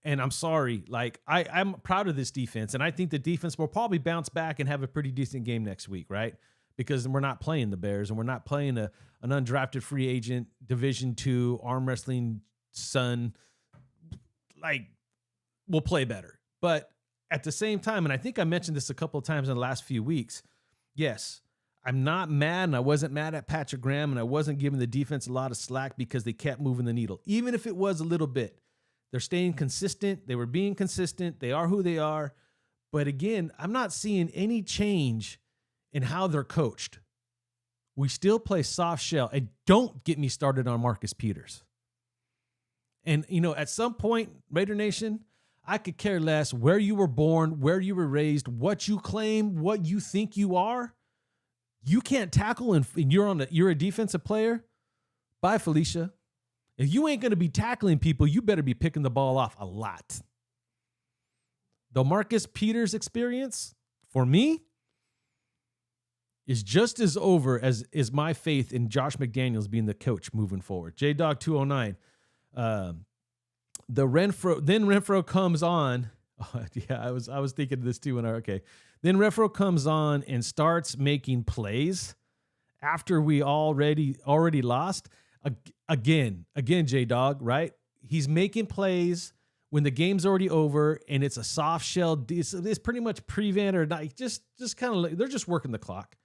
And I'm sorry. Like, I'm proud of this defense, and I think the defense will probably bounce back and have a pretty decent game next week, right? Because we're not playing the Bears, and we're not playing an undrafted free agent Division II arm wrestling son. Like, we'll play better, but at the same time, and I think I mentioned this a couple of times in the last few weeks, yes, I'm not mad, and I wasn't mad at Patrick Graham, and I wasn't giving the defense a lot of slack because they kept moving the needle. Even if it was a little bit, they're staying consistent. They were being consistent. They are who they are. But again, I'm not seeing any change in how they're coached. We still play soft shell. And don't get me started on Marcus Peters. And, at some point, Raider Nation, I could care less where you were born, where you were raised, what you claim, what you think you are. You can't tackle and you're a defensive player. Bye, Felicia. If you ain't going to be tackling people, you better be picking the ball off a lot. The Marcus Peters experience, for me, is just as over as is my faith in Josh McDaniels being the coach moving forward. JDog209. The Renfro comes on. Oh, yeah, I was thinking of this too. Then Renfro comes on and starts making plays after we already lost. Again, J-Dog, right? He's making plays when the game's already over and it's a soft shell. It's pretty much prevent or not. Just kind of, they're just working the clock.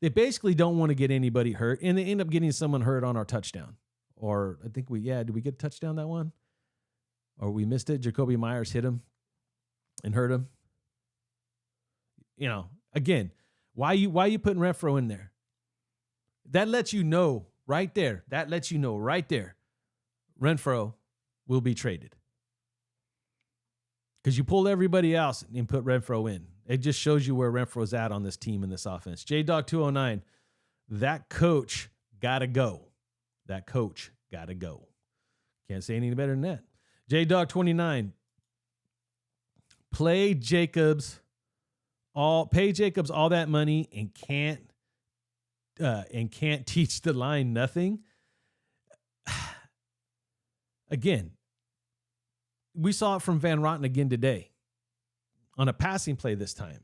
They basically don't want to get anybody hurt, and they end up getting someone hurt on our touchdown. Or I think did we get a touchdown that one? Or we missed it. Jacoby Myers hit him and hurt him. again, why you putting Renfro in there? That lets you know right there. Renfro will be traded. Because you pulled everybody else and put Renfro in. It just shows you where Renfro's at on this team in this offense. JDog209, that coach got to go. Can't say anything better than that. JDog29, pay Jacobs all that money and can't teach the line nothing. Again, we saw it from Van Rotten again today on a passing play this time.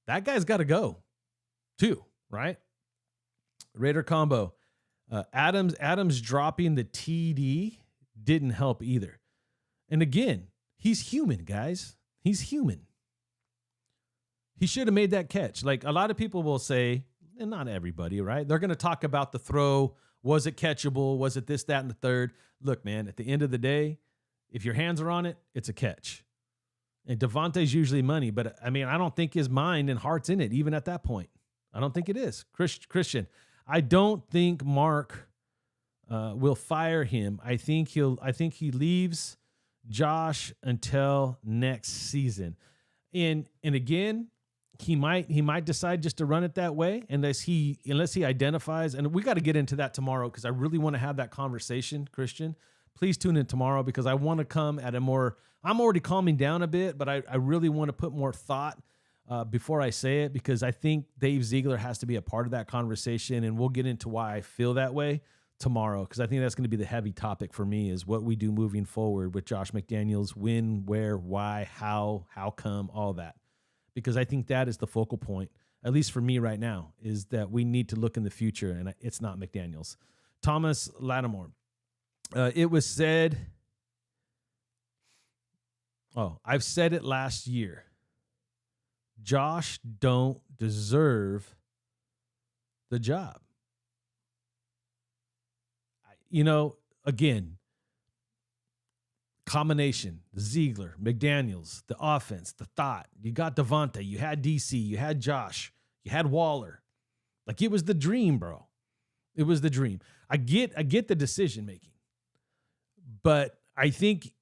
That guy's got to go too, right? Raider combo. Adams dropping the TD didn't help either. And again, he's human, guys. He's human. He should have made that catch. Like a lot of people will say, and not everybody, right? They're going to talk about the throw. Was it catchable? Was it this, that, and the third? Look, man, at the end of the day, if your hands are on it, it's a catch. And Devontae's usually money, but I mean, I don't think his mind and heart's in it, even at that point. I don't think it is. Christian, I don't think Mark will fire him. I think he leaves Josh until next season. And again, he might decide just to run it that way unless he identifies, and we got to get into that tomorrow because I really want to have that conversation, Christian. Please tune in tomorrow because I want to come at I'm already calming down a bit, but I really want to put more thought before I say it because I think Dave Ziegler has to be a part of that conversation, and we'll get into why I feel that way tomorrow because I think that's going to be the heavy topic for me is what we do moving forward with Josh McDaniels, when, where, why, how come, all that. Because I think that is the focal point, at least for me right now, is that we need to look in the future, and it's not McDaniels. Thomas Lattimore. It was said, I've said it last year. Josh don't deserve the job. Again, combination, Ziegler, McDaniels, the offense, the thought. You got Devontae, you had DC, you had Josh, you had Waller. Like it was the dream, bro. It was the dream. I get the decision making. But I think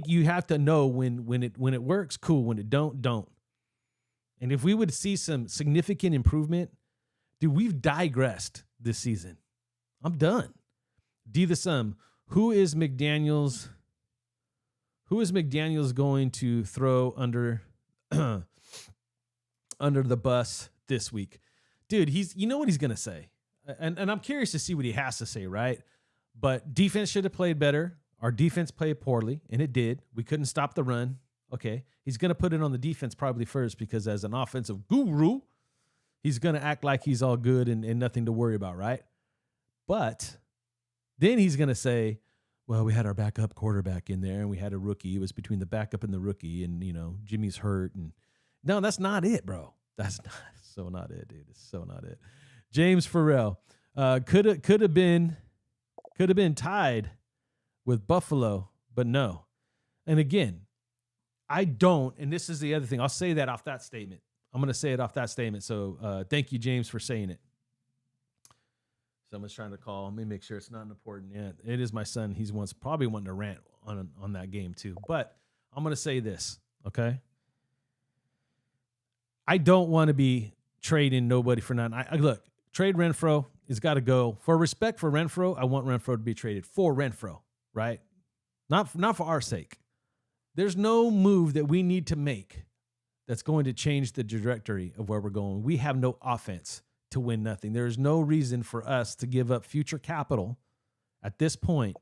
you have to know when it works, cool. When it don't. And if we would see some significant improvement, dude, we've digressed this season. I'm done. D the sum. Who is McDaniels going to throw under the bus this week? Dude, you know what he's gonna say. And I'm curious to see what he has to say, right? But defense should have played better. Our defense played poorly, and it did. We couldn't stop the run. Okay. He's going to put it on the defense probably first because as an offensive guru, he's going to act like he's all good and nothing to worry about, right? But then he's going to say, well, we had our backup quarterback in there, and we had a rookie. It was between the backup and the rookie, and, Jimmy's hurt. And no, that's not it, bro. That's not it, dude. It's so not it. James Farrell could have been tied with Buffalo, but no. And again, I don't, and this is the other thing. I'll say that off that statement. I'm going to say it off that statement. So thank you, James, for saying it. Someone's trying to call. Let me make sure it's not important. Yeah, it is my son. He's probably wanting to rant on that game too. But I'm going to say this, okay? I don't want to be trading nobody for nothing. Look, trade Renfro. It's got to go. For respect for Renfro, I want Renfro to be traded for Renfro. Right? Not for our sake. There's no move that we need to make that's going to change the trajectory of where we're going. We have no offense to win nothing. There's no reason for us to give up future capital at this point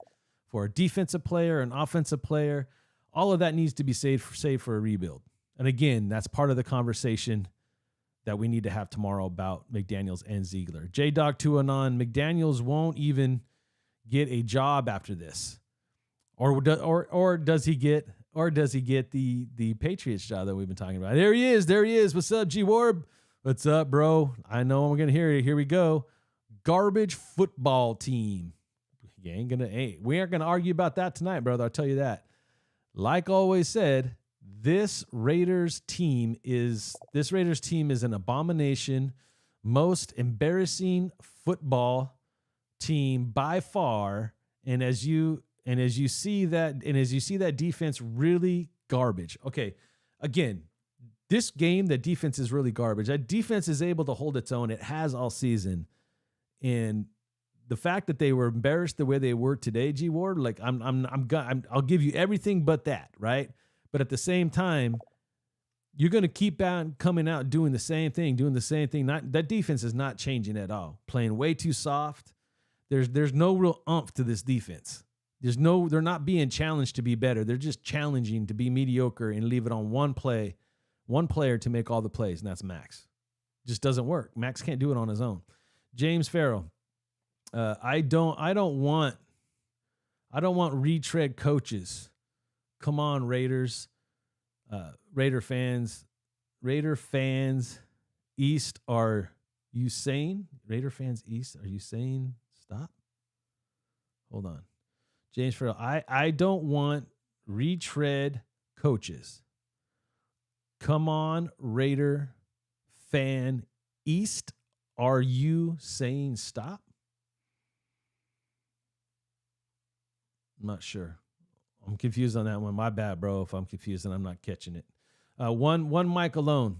for a defensive player, an offensive player. All of that needs to be saved for a rebuild. And again, that's part of the conversation that we need to have tomorrow about McDaniels and Ziegler. JDog209, McDaniels won't even get a job after this. Or does he get the Patriots job that we've been talking about? There he is. What's up, G Warb? What's up, bro? I know I'm gonna hear you. Here we go. Garbage football team. We aren't gonna argue about that tonight, brother. I'll tell you that. Like always said, This Raiders team is an abomination, most embarrassing football team by far. And as you see that defense really garbage. Okay, again, this game, the defense is really garbage. That defense is able to hold its own. It has all season, and the fact that they were embarrassed the way they were today, G Ward, like I'll give you everything but that, right? But at the same time, you're going to keep coming out doing the same thing. That defense is not changing at all. Playing way too soft. There's no real oomph to this defense. They're not being challenged to be better. They're just challenging to be mediocre and leave it on one player to make all the plays, and that's Max. Just doesn't work. Max can't do it on his own. James Farrell. I don't want retread coaches. Come on, Raiders. Raider fans. East, are you sane? Raider fans East, are you sane? Stop. Hold on. James Farrell, I don't want retread coaches. Come on, Raider fan East, are you saying stop? I'm not sure. I'm confused on that one. My bad, bro. If I'm confused and I'm not catching it. One mic alone.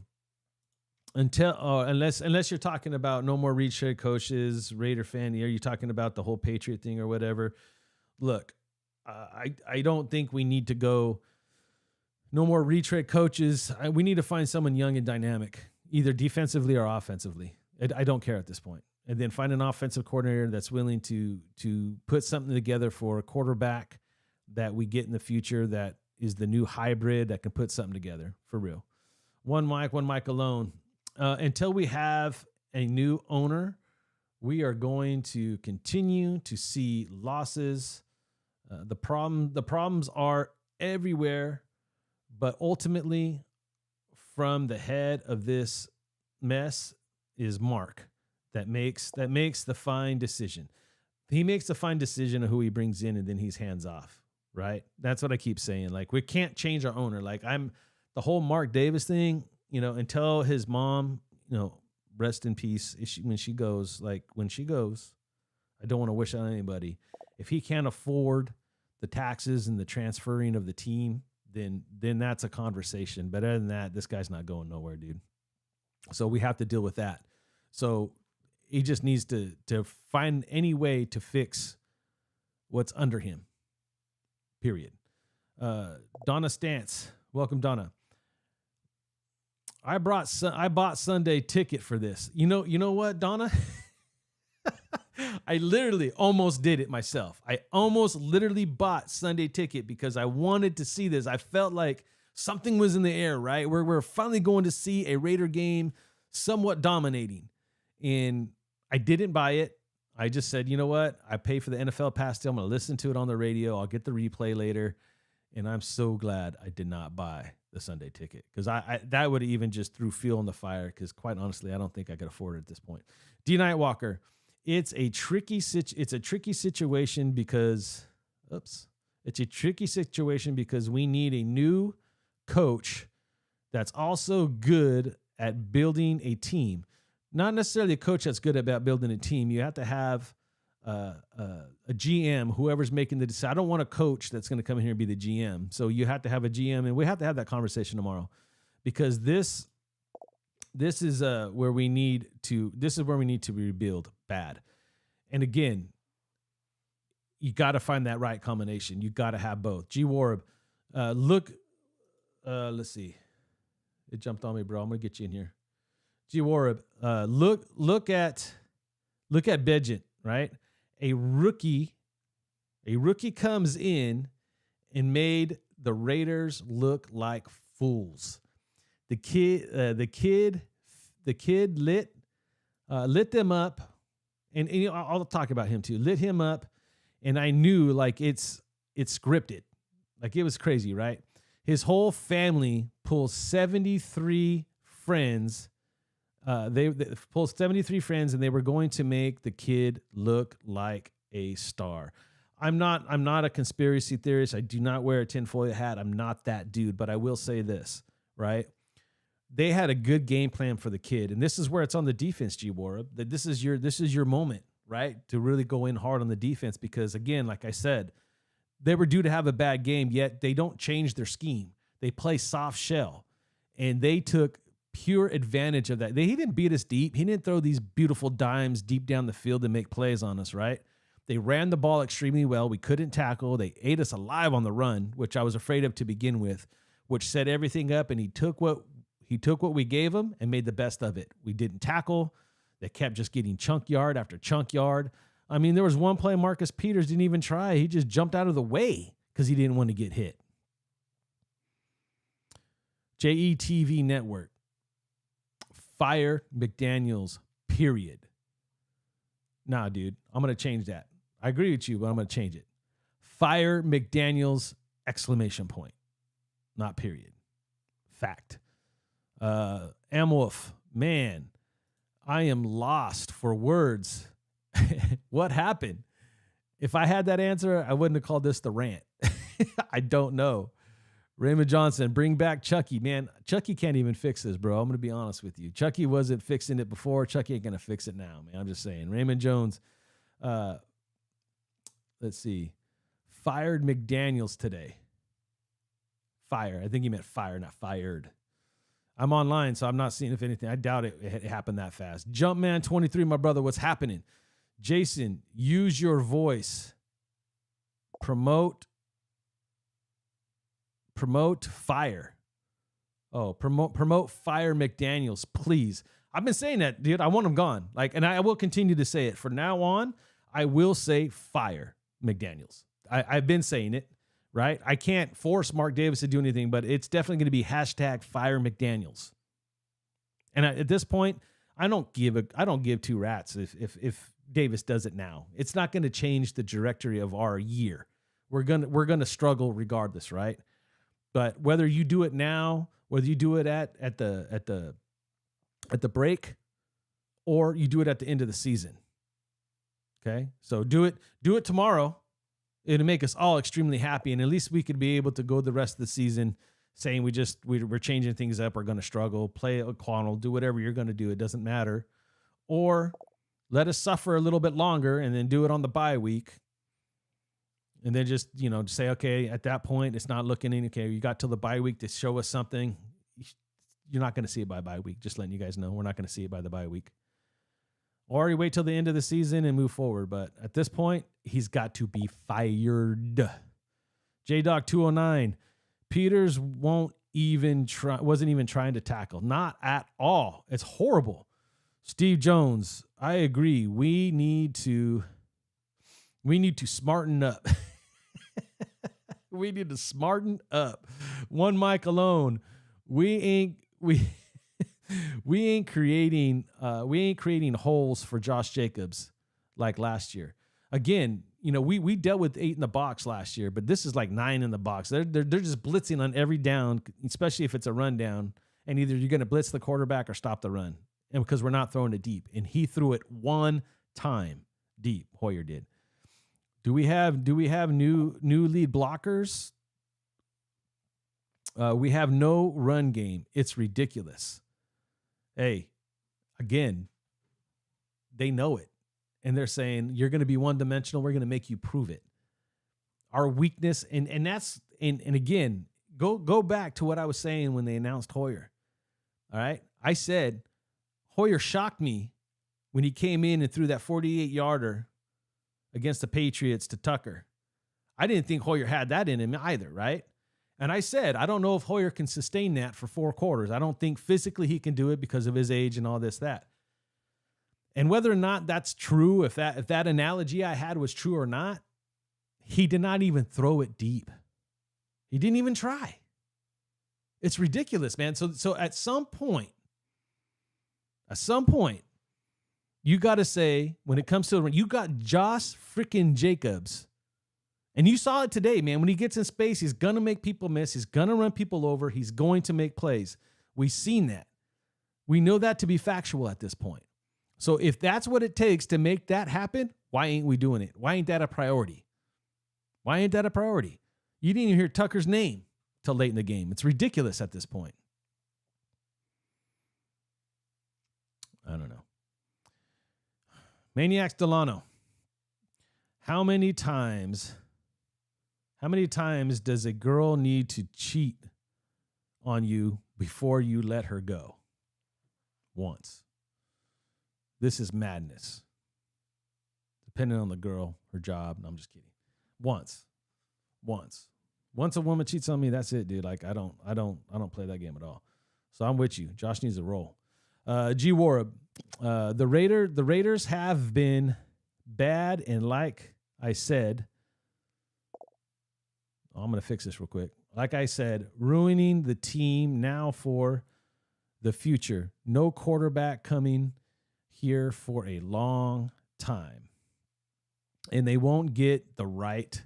Unless you're talking about no more retread coaches, Raider fan, are you talking about the whole Patriot thing or whatever? Look, I don't think we need to go no more retread coaches. We need to find someone young and dynamic, either defensively or offensively. I don't care at this point. And then find an offensive coordinator that's willing to put something together for a quarterback that we get in the future that is the new hybrid that can put something together for real. One mic alone. Until we have a new owner, we are going to continue to see losses. The problems are everywhere, but ultimately, from the head of this mess is Mark. That makes the fine decision. He makes the fine decision of who he brings in, and then he's hands off, right? That's what I keep saying. Like, we can't change our owner. Like, the whole Mark Davis thing, until his mom, rest in peace, when she goes, I don't want to wish on anybody. If he can't afford the taxes and the transferring of the team, then that's a conversation. But other than that, this guy's not going nowhere, dude. So we have to deal with that. So he just needs to find any way to fix what's under him. Period. Donna Stance. Welcome, Donna. I bought Sunday ticket for this. You know what, Donna? I literally almost did it myself. I almost literally bought Sunday ticket because I wanted to see this. I felt like something was in the air, right? We're finally going to see a Raider game somewhat dominating. And I didn't buy it. I just said, you know what? I pay for the NFL pass deal. I'm going to listen to it on the radio. I'll get the replay later. And I'm so glad I did not buy the Sunday ticket because I that would have even just threw fuel in the fire because quite honestly, I don't think I could afford it at this point. D. Nightwalker, it's a tricky situation because we need a new coach that's also good at building a team. Not necessarily a coach that's good about building a team. You have to have a GM, whoever's making the decision. I don't want a coach that's going to come in here and be the GM. So you have to have a GM, and we have to have that conversation tomorrow because this is where we need to rebuild bad. And again, you got to find that right combination. You got to have both. G Warb, let's see. It jumped on me, bro. I'm going to get you in here. G Warb, look at Bedgett, right? A rookie comes in and made the Raiders look like fools. The kid lit them up, and I'll talk about him too. Lit him up, and I knew like it's scripted, like it was crazy, right? His whole family pulls 73 friends. They pulled 73 friends, and they were going to make the kid look like a star. I'm not a conspiracy theorist. I do not wear a tinfoil hat. I'm not that dude, but I will say this, right? They had a good game plan for the kid. And this is where it's on the defense, G-Wara. That this is your moment, right? To really go in hard on the defense, because again, like I said, they were due to have a bad game, yet they don't change their scheme. They play soft shell, and they took pure advantage of that. He didn't beat us deep. He didn't throw these beautiful dimes deep down the field to make plays on us, right? They ran the ball extremely well. We couldn't tackle. They ate us alive on the run, which I was afraid of to begin with, which set everything up, and he took what we gave him and made the best of it. We didn't tackle. They kept just getting chunk yard after chunk yard. I mean, there was one play Marcus Peters didn't even try. He just jumped out of the way because he didn't want to get hit. JETV Network. Fire McDaniels, period. Nah, dude, I'm going to change that. I agree with you, but I'm going to change it. Fire McDaniels, exclamation point. Not period. Fact. Amwolf, man, I am lost for words. What happened? If I had that answer, I wouldn't have called this the rant. I don't know. Raymond Johnson, bring back Chucky. Man, Chucky can't even fix this, bro. I'm going to be honest with you. Chucky wasn't fixing it before. Chucky ain't going to fix it now, man. I'm just saying. Raymond Jones, let's see. Fired McDaniels today. Fire. I think he meant fire, not fired. I'm online, so I'm not seeing if anything. I doubt it happened that fast. Jumpman23, my brother, what's happening? Jason, use your voice. Promote fire. Oh, promote fire McDaniels, please. I've been saying that, dude. I want him gone. And I will continue to say it. From now on, I will say fire McDaniels. I've been saying it, right? I can't force Mark Davis to do anything, but it's definitely going to be hashtag fire McDaniels. And at this point, I don't give two rats if Davis does it now. It's not going to change the trajectory of our year. We're gonna struggle regardless, right? But whether you do it now, whether you do it at the break, or you do it at the end of the season. Okay? So do it tomorrow. It'll make us all extremely happy, and at least we could be able to go the rest of the season saying we're changing things up, we're going to struggle, play a O'Connell, do whatever you're going to do. It doesn't matter. Or let us suffer a little bit longer and then do it on the bye week. And then just say, okay, at that point, it's not looking in. Okay, you got till the bye week to show us something. You're not going to see it by bye week. Just letting you guys know, we're not going to see it by the bye week. Or you wait till the end of the season and move forward. But at this point, he's got to be fired. JDoc209, Peters wasn't even trying to tackle. Not at all. It's horrible. Steve Jones, I agree. We need to smarten up. We need to smarten up. One mic alone. We ain't creating holes for Josh Jacobs like last year. Again, we dealt with 8 in the box last year, but this is like 9 in the box. They're just blitzing on every down, especially if it's a run down, and either you're going to blitz the quarterback or stop the run. And because we're not throwing it deep, and he threw it one time deep. Hoyer did. Do we have new lead blockers? We have no run game. It's ridiculous. Hey, again, they know it. And they're saying, you're going to be one-dimensional. We're going to make you prove it. Our weakness, and again, go back to what I was saying when they announced Hoyer. All right? I said, Hoyer shocked me when he came in and threw that 48-yarder against the Patriots to Tucker. I didn't think Hoyer had that in him either, right? And I said, I don't know if Hoyer can sustain that for 4 quarters. I don't think physically he can do it because of his age and all this, that. And whether or not that's true, if that analogy I had was true or not, he did not even throw it deep. He didn't even try. It's ridiculous, man. So at some point, you got to say, when it comes to, you got Josh freaking Jacobs. And you saw it today, man. When he gets in space, he's going to make people miss. He's going to run people over. He's going to make plays. We've seen that. We know that to be factual at this point. So if that's what it takes to make that happen, why ain't we doing it? Why ain't that a priority? Why ain't that a priority? You didn't even hear Tucker's name till late in the game. It's ridiculous at this point. I don't know. Maniacs Delano. How many times does a girl need to cheat on you before you let her go? Once. This is madness. Depending on the girl, her job. No, I'm just kidding. Once a woman cheats on me, that's it, dude. Like I don't play that game at all. So I'm with you. Josh needs a roll. G Warab, the Raiders have been bad, and like I said, I'm gonna fix this real quick. Like I said, ruining the team now for the future. No quarterback coming here for a long time, and they won't get the right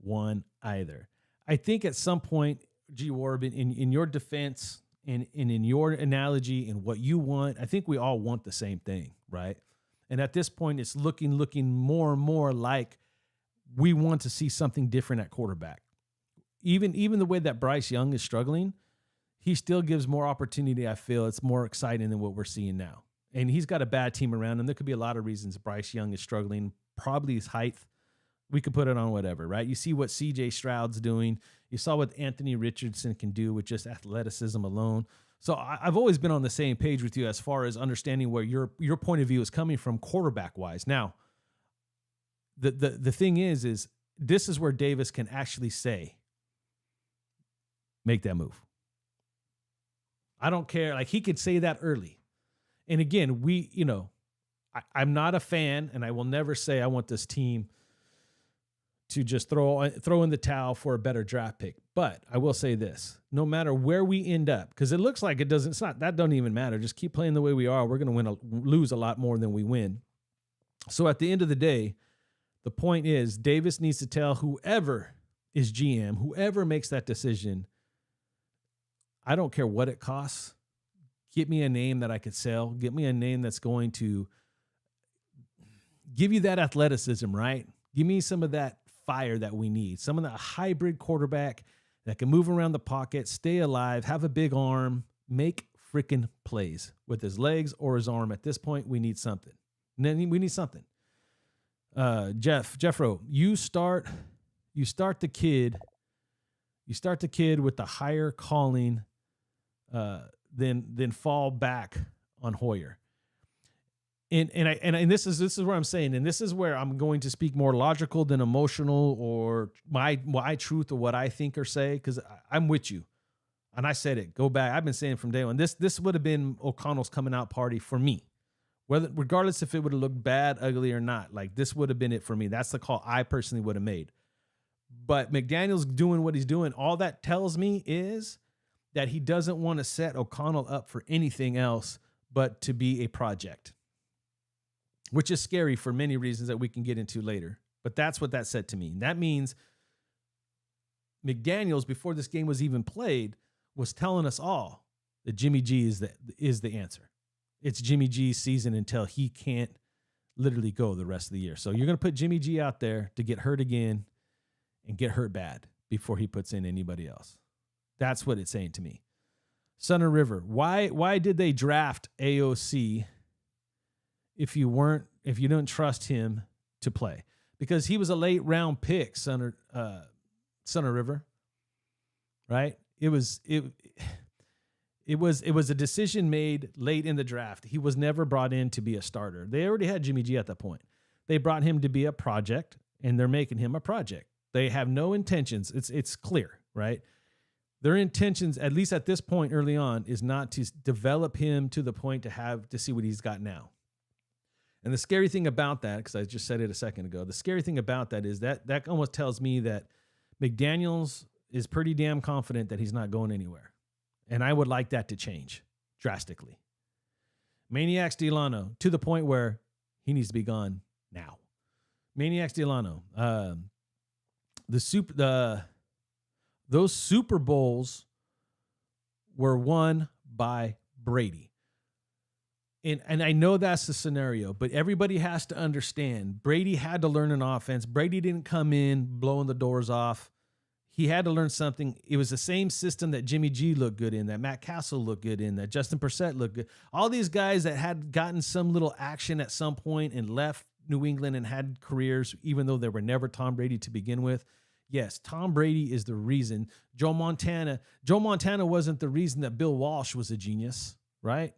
one either. I think at some point, G. Warb, in your defense and in your analogy and what you want, I think we all want the same thing, right? And at this point, it's looking more and more like we want to see something different at quarterback. Even the way that Bryce Young is struggling, he still gives more opportunity. I feel it's more exciting than what we're seeing now. And he's got a bad team around him. There could be a lot of reasons Bryce Young is struggling. Probably his height. We could put it on whatever, right? You see what C.J. Stroud's doing. You saw what Anthony Richardson can do with just athleticism alone. So I've always been on the same page with you as far as understanding where your point of view is coming from quarterback-wise. Now, the thing is this is where Davis can actually say, make that move. I don't care. Like, he could say that early. And again, I'm not a fan, and I will never say I want this team to just throw in the towel for a better draft pick. But I will say this, no matter where we end up, because it looks like that doesn't even matter. Just keep playing the way we are. We're going to lose a lot more than we win. So at the end of the day, the point is Davis needs to tell whoever is GM, whoever makes that decision, I don't care what it costs. Get me a name that I could sell. Get me a name that's going to give you that athleticism, right? Give me some of that fire that we need. Some of that hybrid quarterback that can move around the pocket, stay alive, have a big arm, make freaking plays with his legs or his arm. At this point, we need something. And then we need something. Jeffro, you start the kid with the higher calling, then fall back on Hoyer. And this is where I'm saying, and this is where I'm going to speak more logical than emotional or my truth or what I think or say, because I'm with you. And I said it. Go back. I've been saying from day one. This would have been O'Connell's coming out party for me, regardless if it would have looked bad, ugly, or not. Like, this would have been it for me. That's the call I personally would have made. But McDaniels doing what he's doing, all that tells me is that he doesn't want to set O'Connell up for anything else but to be a project, which is scary for many reasons that we can get into later. But that's what that said to me. That means McDaniels, before this game was even played, was telling us all that Jimmy G is the answer. It's Jimmy G's season until he can't literally go the rest of the year. So you're going to put Jimmy G out there to get hurt again and get hurt bad before he puts in anybody else. That's what it's saying to me. Sunner River, why did they draft AOC if you didn't trust him to play? Because he was a late round pick, Sunner River. Right? It was a decision made late in the draft. He was never brought in to be a starter. They already had Jimmy G at that point. They brought him to be a project, and they're making him a project. They have no intentions. It's clear, right? Their intentions, at least at this point early on, is not to develop him to the point to see what he's got now. And the scary thing about that, because I just said it a second ago, the scary thing about that is that almost tells me that McDaniels is pretty damn confident that he's not going anywhere. And I would like that to change drastically. Maniacs Delano, to the point where he needs to be gone now. Maniacs Delano, those Super Bowls were won by Brady. And I know that's the scenario, but everybody has to understand Brady had to learn an offense. Brady didn't come in blowing the doors off. He had to learn something. It was the same system that Jimmy G looked good in, that Matt Castle looked good in, that Justin Persett looked good. All these guys that had gotten some little action at some point and left New England and had careers, even though they were never Tom Brady to begin with. Yes, Tom Brady is the reason. Joe Montana wasn't the reason that Bill Walsh was a genius, right?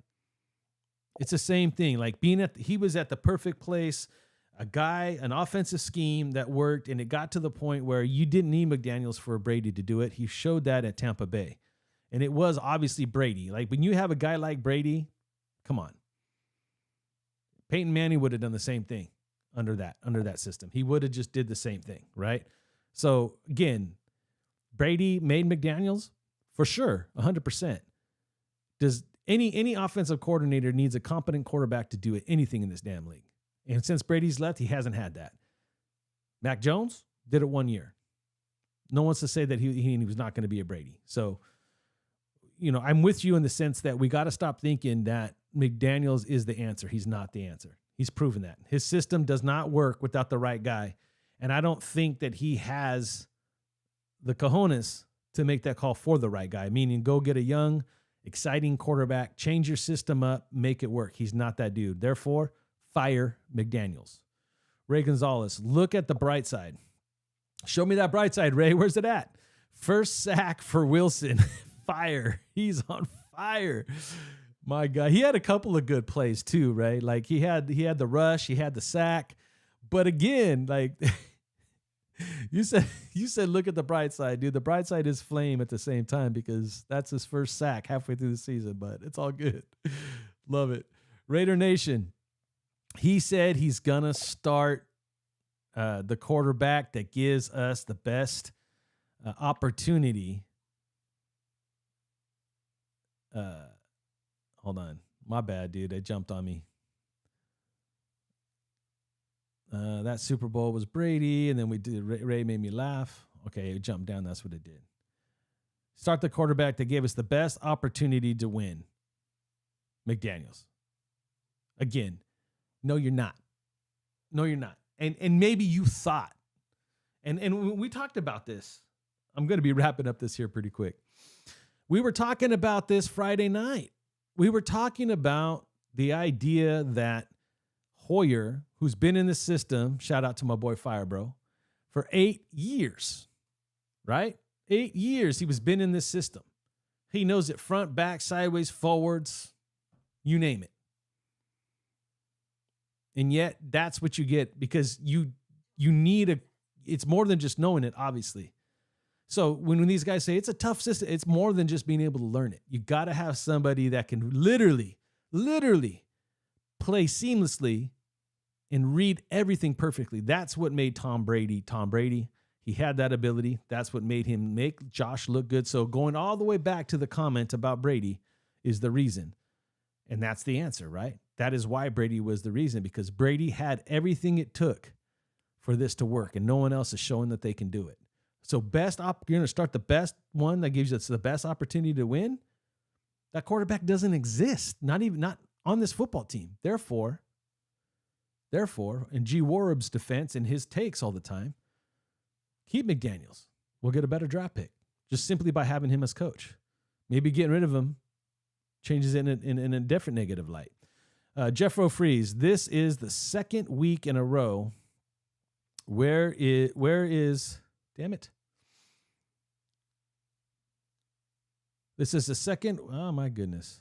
It's the same thing. Like he was at the perfect place, an offensive scheme that worked, and it got to the point where you didn't need McDaniels for Brady to do it. He showed that at Tampa Bay. And it was obviously Brady. Like when you have a guy like Brady, come on. Peyton Manning would have done the same thing under that system. He would have just did the same thing, right? So again, Brady made McDaniels for sure, 100%. Does any offensive coordinator needs a competent quarterback to do anything in this damn league? And since Brady's left, he hasn't had that. Mac Jones did it 1 year. No one's to say that he was not going to be a Brady. So, I'm with you in the sense that we got to stop thinking that McDaniels is the answer. He's not the answer. He's proven that. His system does not work without the right guy. And I don't think that he has the cojones to make that call for the right guy, meaning go get a young, exciting quarterback, change your system up, make it work. He's not that dude. Therefore, fire McDaniels. Ray Gonzalez, look at the bright side. Show me that bright side, Ray. Where's it at? First sack for Wilson. Fire. He's on fire. My God. He had a couple of good plays too, right? Like he had the rush, he had the sack. But again, like you said, look at the bright side, dude. The bright side is flame at the same time because that's his first sack halfway through the season, but it's all good. Love it. Raider Nation. He said he's going to start the quarterback that gives us the best opportunity. Hold on. My bad, dude. It jumped on me. That Super Bowl was Brady, and then we did. Ray made me laugh. Okay, it jumped down. That's what it did. Start the quarterback that gave us the best opportunity to win. McDaniels. Again, no, you're not. No, you're not. And maybe you thought. And we talked about this. I'm going to be wrapping up this here pretty quick. We were talking about this Friday night. We were talking about the idea that Hoyer, who's been in the system, shout out to my boy Firebro, for 8 years, right? 8 years he was been in this system. He knows it front, back, sideways, forwards, you name it. And yet that's what you get because you need it's more than just knowing it, obviously. So when these guys say it's a tough system, it's more than just being able to learn it. You got to have somebody that can literally play seamlessly and read everything perfectly. That's what made Tom Brady Tom Brady. He had that ability. That's what made him make Josh look good. So going all the way back to the comment about Brady is the reason. And that's the answer, right? That is why Brady was the reason, because Brady had everything it took for this to work, and no one else is showing that they can do it. So you're going to start the best one that gives us the best opportunity to win. That quarterback doesn't exist, not on this football team. Therefore, in G. Warub's defense and his takes all the time, keep McDaniels. We'll get a better draft pick just simply by having him as coach. Maybe getting rid of him changes it in a different negative light. Jeffro Freeze, this is the second week in a row. Where is, damn it. This is the second, oh my goodness.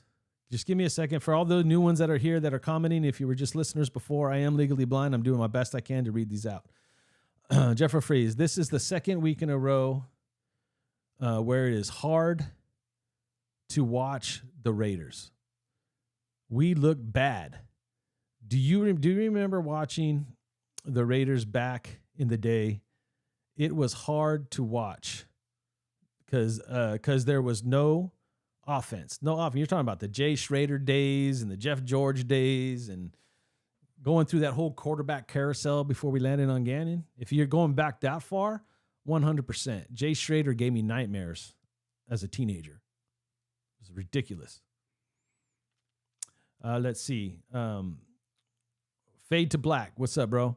Just give me a second. For all the new ones that are here that are commenting, if you were just listeners before, I am legally blind. I'm doing my best I can to read these out. Jeffro Freeze, this is the second week in a row where it is hard to watch the Raiders. We look bad. Do you remember watching the Raiders back in the day? It was hard to watch because there was no offense. No offense. You're talking about the Jay Schrader days and the Jeff George days and going through that whole quarterback carousel before we landed on Gannon. If you're going back that far, 100%. Jay Schrader gave me nightmares as a teenager. It was ridiculous. Let's see. Fade to Black. What's up, bro?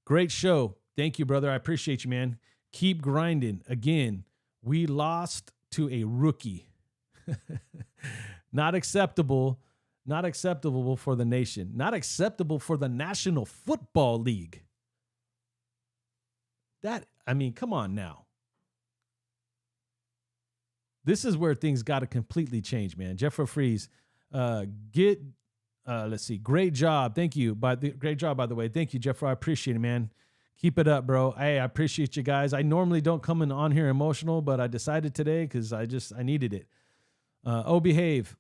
Great show. Thank you, brother. I appreciate you, man. Keep grinding. Again, we lost to a rookie. Not acceptable. Not acceptable for the nation. Not acceptable for the National Football League. Come on now. This is where things got to completely change, man. Jeffro Freeze, let's see. Great job. Thank you. Great job, by the way. Thank you, Jeffro. I appreciate it, man. Keep it up, bro. Hey, I appreciate you guys. I normally don't come on here emotional, but I decided today because I needed it. Behave.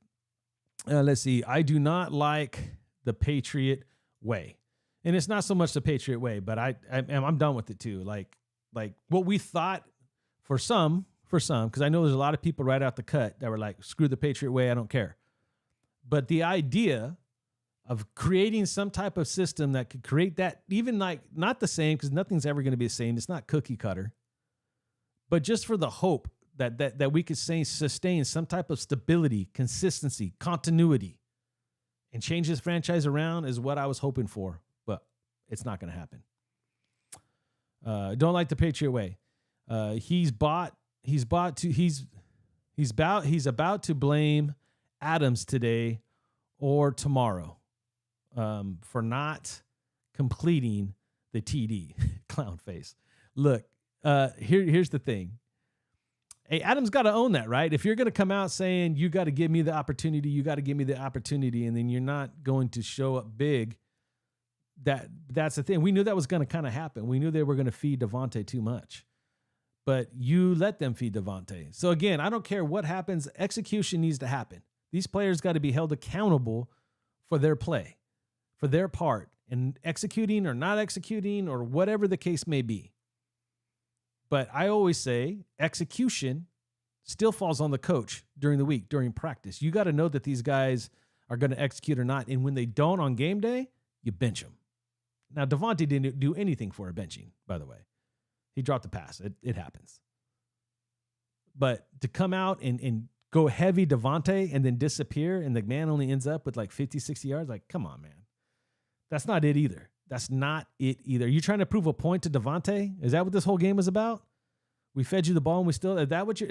Let's see. I do not like the Patriot way. And it's not so much the Patriot way, but I'm done with it too. Like what we thought for some, because I know there's a lot of people right out the cut that were like, screw the Patriot way, I don't care. But the idea of creating some type of system that could create that, even like not the same, because nothing's ever going to be the same. It's not cookie cutter, but just for the hope that we could sustain some type of stability, consistency, continuity, and change this franchise around is what I was hoping for, but it's not going to happen. Don't like the Patriot way. He's about to blame Adams today or tomorrow for not completing the TD. Clown face. Look, here's the thing. Hey, Adams got to own that, right? If you're going to come out saying you got to give me the opportunity, and then you're not going to show up big, that's the thing. We knew that was going to kind of happen. We knew they were going to feed Devontae too much. But you let them feed Devontae. So again, I don't care what happens. Execution needs to happen. These players got to be held accountable for their play, for their part in executing or not executing or whatever the case may be. But I always say execution still falls on the coach during the week, during practice. You got to know that these guys are going to execute or not. And when they don't on game day, you bench them. Now, Devontae didn't do anything for a benching, by the way. He dropped the pass. It happens. But to come out and go heavy Devontae and then disappear and the man only ends up with like 50, 60 yards, like, come on, man. That's not it either. That's not it either. You trying to prove a point to Devontae? Is that what this whole game was about? We fed you the ball and is that what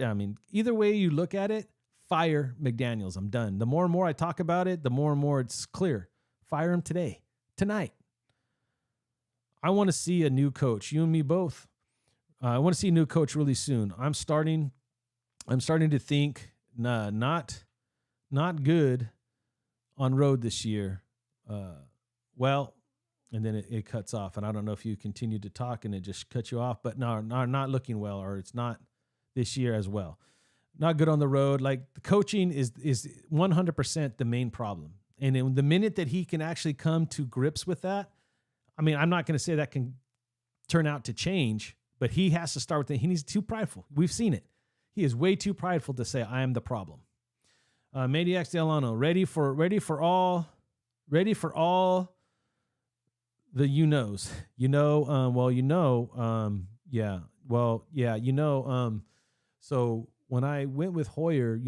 either way you look at it, fire McDaniels. I'm done. The more and more I talk about it, the more and more it's clear. Fire him tonight. I want to see a new coach. You and me both. I want to see a new coach really soon. I'm starting to think, not good on road this year. And then it cuts off. And I don't know if you continue to talk and it just cuts you off, but no, not looking well, or it's not this year as well. Not good on the road. Like the coaching is 100% the main problem. And in the minute that he can actually come to grips with that, I'm not going to say that can turn out to change, but he has to start with it. He's too prideful. We've seen it. He is way too prideful to say, I am the problem. Maniacs Delano, ready for all the you-knows. So when I went with Hoyer,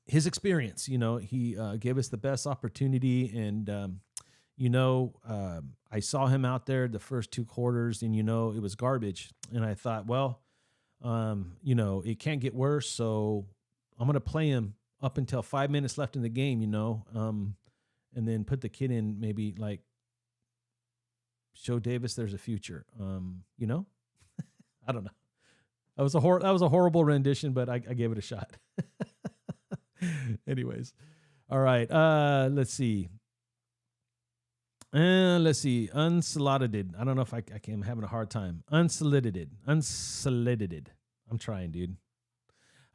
his experience, he gave us the best opportunity, and I saw him out there the first 2 quarters, and it was garbage. And I thought, it can't get worse, so I'm going to play him up until 5 minutes left in the game, and then put the kid in, maybe like show Davis there's a future. I don't know. That was a horrible rendition, but I gave it a shot. Anyways. All right. Let's see. Unsolicited. I don't know if I'm having a hard time. Unsolicited. I'm trying, dude.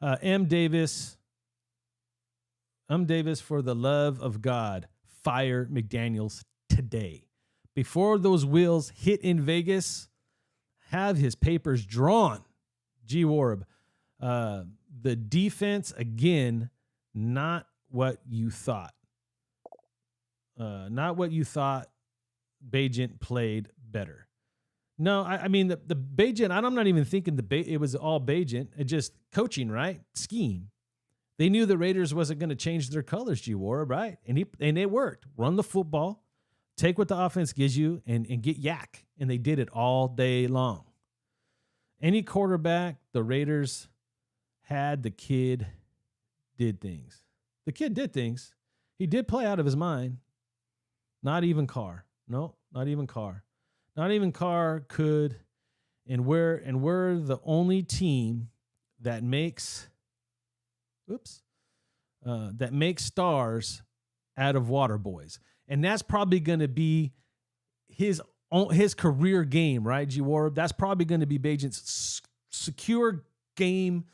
M. Davis, for the love of God, fire McDaniels today. Before those wheels hit in Vegas, have his papers drawn. G. Warb. The defense, again, not what you thought. Not what you thought. Bagent played better. No, the Bagent, I'm not even thinking it was all Bagent. It just coaching, right? Scheme. They knew the Raiders wasn't going to change their colors, G-War, right? And it worked. Run the football, take what the offense gives you, and get yak. And they did it all day long. Any quarterback the Raiders had, the kid did things. The kid did things. He did play out of his mind. Not even Carr. No, not even Carr. Not even Carr could. And we're the only team that makes stars out of water boys. And that's probably going to be his career game, right, G-War? That's probably going to be Bagent's secure game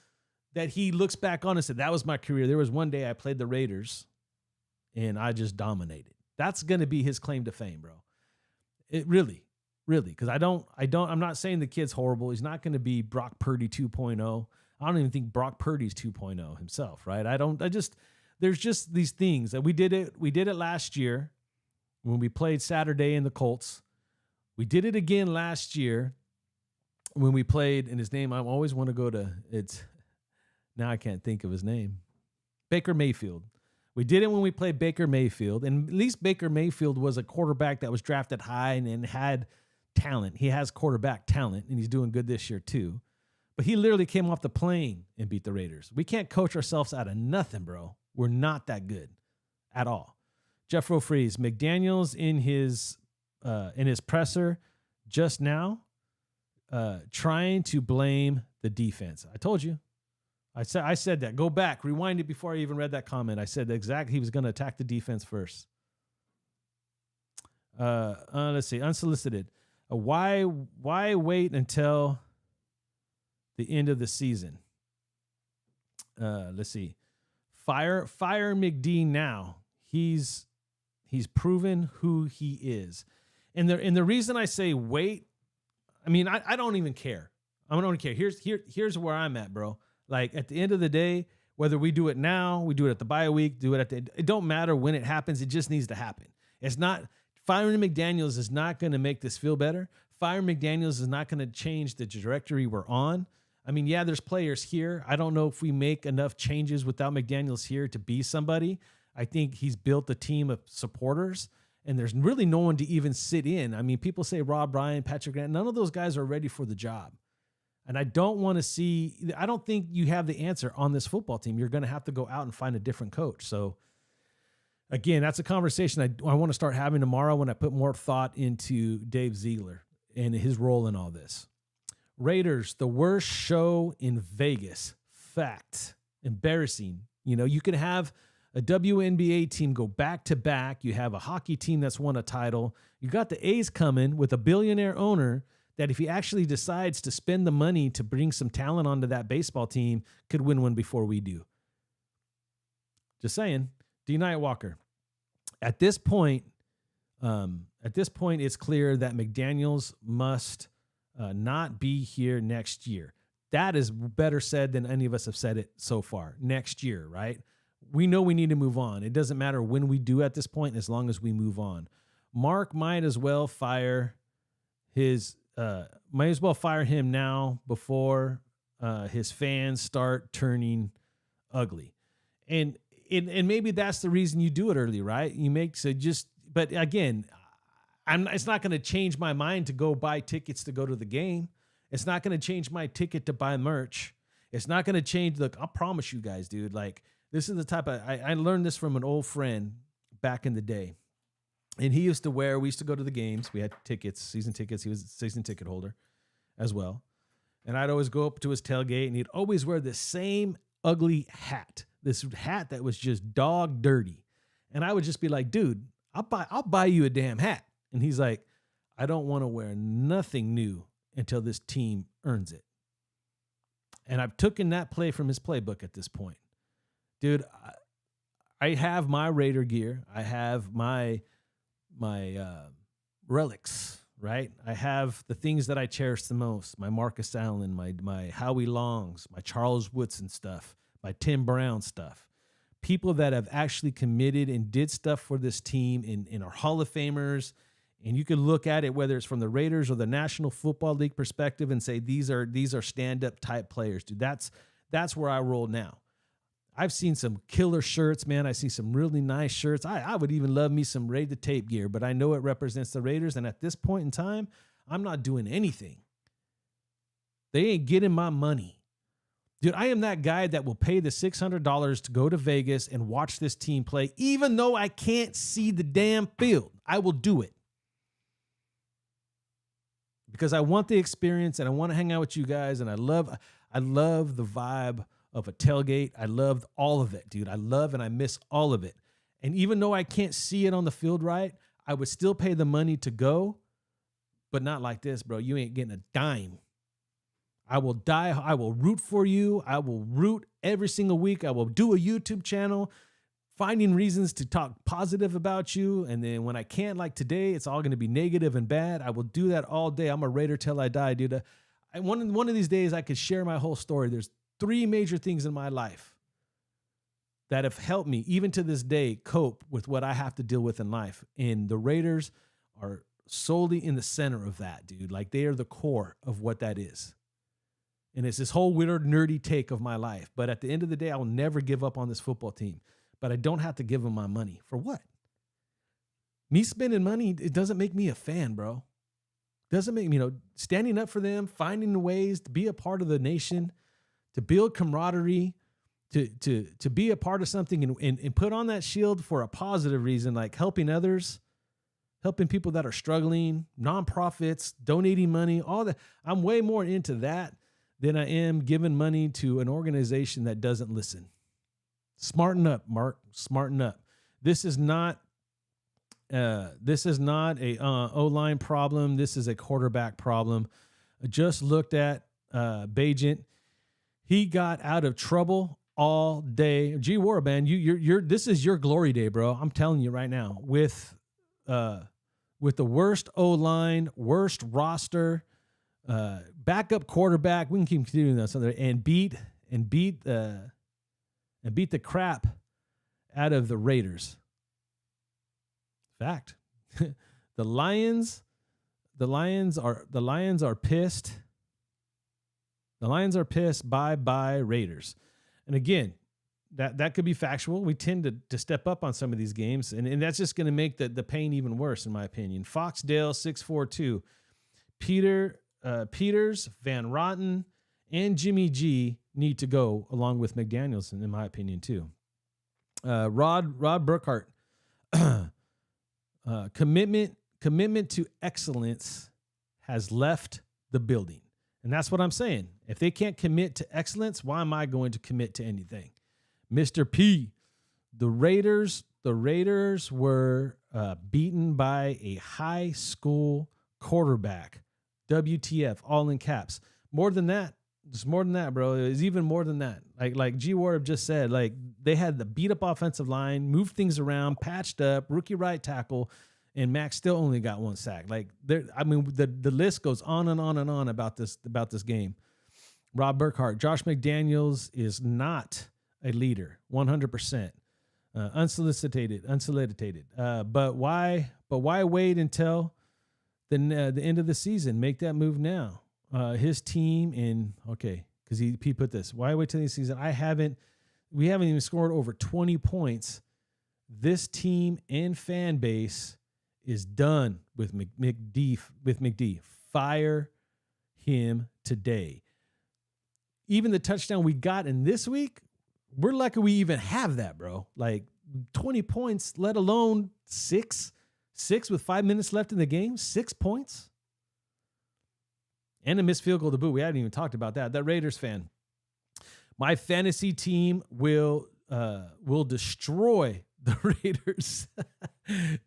that he looks back on and said, that was my career. There was one day I played the Raiders and I just dominated. That's going to be his claim to fame, bro. It really, because I'm not saying the kid's horrible. He's not going to be Brock Purdy 2.0. I don't even think Brock Purdy's 2.0 himself, right? There's just these things that we did it last year when we played Saturday in the Colts. We did it again last year when we played, and his name, I always want to go to, now I can't think of his name. Baker Mayfield. We did it when we played Baker Mayfield, and at least Baker Mayfield was a quarterback that was drafted high and had talent. He has quarterback talent, and he's doing good this year too. But he literally came off the plane and beat the Raiders. We can't coach ourselves out of nothing, bro. We're not that good at all. Jeffro Freeze, McDaniels in his presser just now, trying to blame the defense. I told you. I said that. Go back. Rewind it before I even read that comment. I said exactly he was going to attack the defense first. Let's see. Unsolicited. Why wait until the end of the season? Let's see. Fire McD now. He's proven who he is. And the reason I say wait, I mean, I don't even care. I don't care. Here's where I'm at, bro. Like, at the end of the day, whether we do it now, we do it at the bye week, it don't matter when it happens. It just needs to happen. It's not, firing McDaniels is not going to make this feel better. Firing McDaniels is not going to change the trajectory we're on. I mean, yeah, there's players here. I don't know if we make enough changes without McDaniels here to be somebody. I think he's built a team of supporters, and there's really no one to even sit in. I mean, people say Rob Ryan, Patrick Grant, none of those guys are ready for the job. And I don't think you have the answer on this football team. You're going to have to go out and find a different coach. So, again, that's a conversation I want to start having tomorrow when I put more thought into Dave Ziegler and his role in all this. Raiders, the worst show in Vegas. Fact. Embarrassing. You know, you can have a WNBA team go back-to-back. You have a hockey team that's won a title. You got the A's coming with a billionaire owner that if he actually decides to spend the money to bring some talent onto that baseball team, could win one before we do. Just saying. D. Nightwalker. At this point, it's clear that McDaniels must not be here next year. That is better said than any of us have said it so far. Next year, right? We know we need to move on. It doesn't matter when we do at this point, as long as we move on. Mark might as well fire him now before his fans start turning ugly. And maybe that's the reason you do it early, right? But again, it's not going to change my mind to go buy tickets to go to the game. It's not going to change my ticket to buy merch. It's not going to change. Look, I'll promise you guys, dude, like, this is the type of, I learned this from an old friend back in the day. And we used to go to the games. We had tickets, season tickets. He was a season ticket holder as well. And I'd always go up to his tailgate, and he'd always wear the same ugly hat, this hat that was just dog dirty. And I would just be like, dude, I'll buy you a damn hat. And he's like, I don't want to wear nothing new until this team earns it. And I've taken that play from his playbook at this point. Dude, I have my Raider gear. I have my relics, right? I have the things that I cherish the most. My Marcus Allen, my Howie Longs, my Charles Woodson stuff, my Tim Brown stuff. People that have actually committed and did stuff for this team in our Hall of Famers. And you can look at it, whether it's from the Raiders or the National Football League perspective, and say these are stand-up type players, dude. That's where I roll now. I've seen some killer shirts, man. I see some really nice shirts. I would even love me some Raid the Tape gear, but I know it represents the Raiders. And at this point in time, I'm not doing anything. They ain't getting my money. Dude, I am that guy that will pay the $600 to go to Vegas and watch this team play, even though I can't see the damn field. I will do it. Because I want the experience and I want to hang out with you guys. And I love the vibe of a tailgate. I love all of it, dude. I love and I miss all of it. And even though I can't see it on the field right, I would still pay the money to go, but not like this, bro. You ain't getting a dime. I will die. I will root for you. I will root every single week. I will do a YouTube channel, finding reasons to talk positive about you. And then when I can't, like today, it's all going to be negative and bad. I will do that all day. I'm a Raider till I die, dude. One of these days, I could share my whole story. There's 3 major things in my life that have helped me, even to this day, cope with what I have to deal with in life. And the Raiders are solely in the center of that, dude. Like, they are the core of what that is. And it's this whole weird, nerdy take of my life. But at the end of the day, I will never give up on this football team. But I don't have to give them my money. For what? Me spending money, it doesn't make me a fan, bro. Doesn't make me, standing up for them, finding ways to be a part of the nation, to build camaraderie, to be a part of something and put on that shield for a positive reason, like helping others, helping people that are struggling, nonprofits, donating money, all that. I'm way more into that than I am giving money to an organization that doesn't listen. Smarten up, Mark. Smarten up. This is not a O-line problem. This is a quarterback problem. I just looked at Bajent. He got out of trouble all day. G Warband, you're this is your glory day, bro. I'm telling you right now. With the worst O-line, worst roster, backup quarterback. We can keep continuing this and beat the crap out of the Raiders. Fact. The Lions are pissed. The Lions are pissed. Bye Raiders. And again, that could be factual. We tend to step up on some of these games, and that's just going to make the pain even worse, in my opinion. Foxdale 642. Peters, Van Rotten, and Jimmy G need to go along with McDaniels, in my opinion, too. Rod Burkhart, commitment to excellence has left the building. And that's what I'm saying. If they can't commit to excellence, why am I going to commit to anything? Mr. P, the Raiders were beaten by a high school quarterback. WTF, all in caps. More than that. It's more than that, bro. It's even more than that. Like G Warb just said, like they had the beat up offensive line, moved things around, patched up, rookie right tackle, and Max still only got 1 sack. Like the list goes on and on and on about this game. Rob Burkhart, Josh McDaniels is not a leader, 100%. Unsolicited. But why wait until the end of the season? Make that move now. His team because he put this. Why wait till the season? We haven't even scored over 20 points. This team and fan base is done with McD. Fire him today. Even the touchdown we got in this week, we're lucky we even have that, bro. Like 20 points, let alone 6 with 5 minutes left in the game, 6 points. And a missed field goal to boot. We hadn't even talked about that. That Raiders fan. My fantasy team will destroy the Raiders.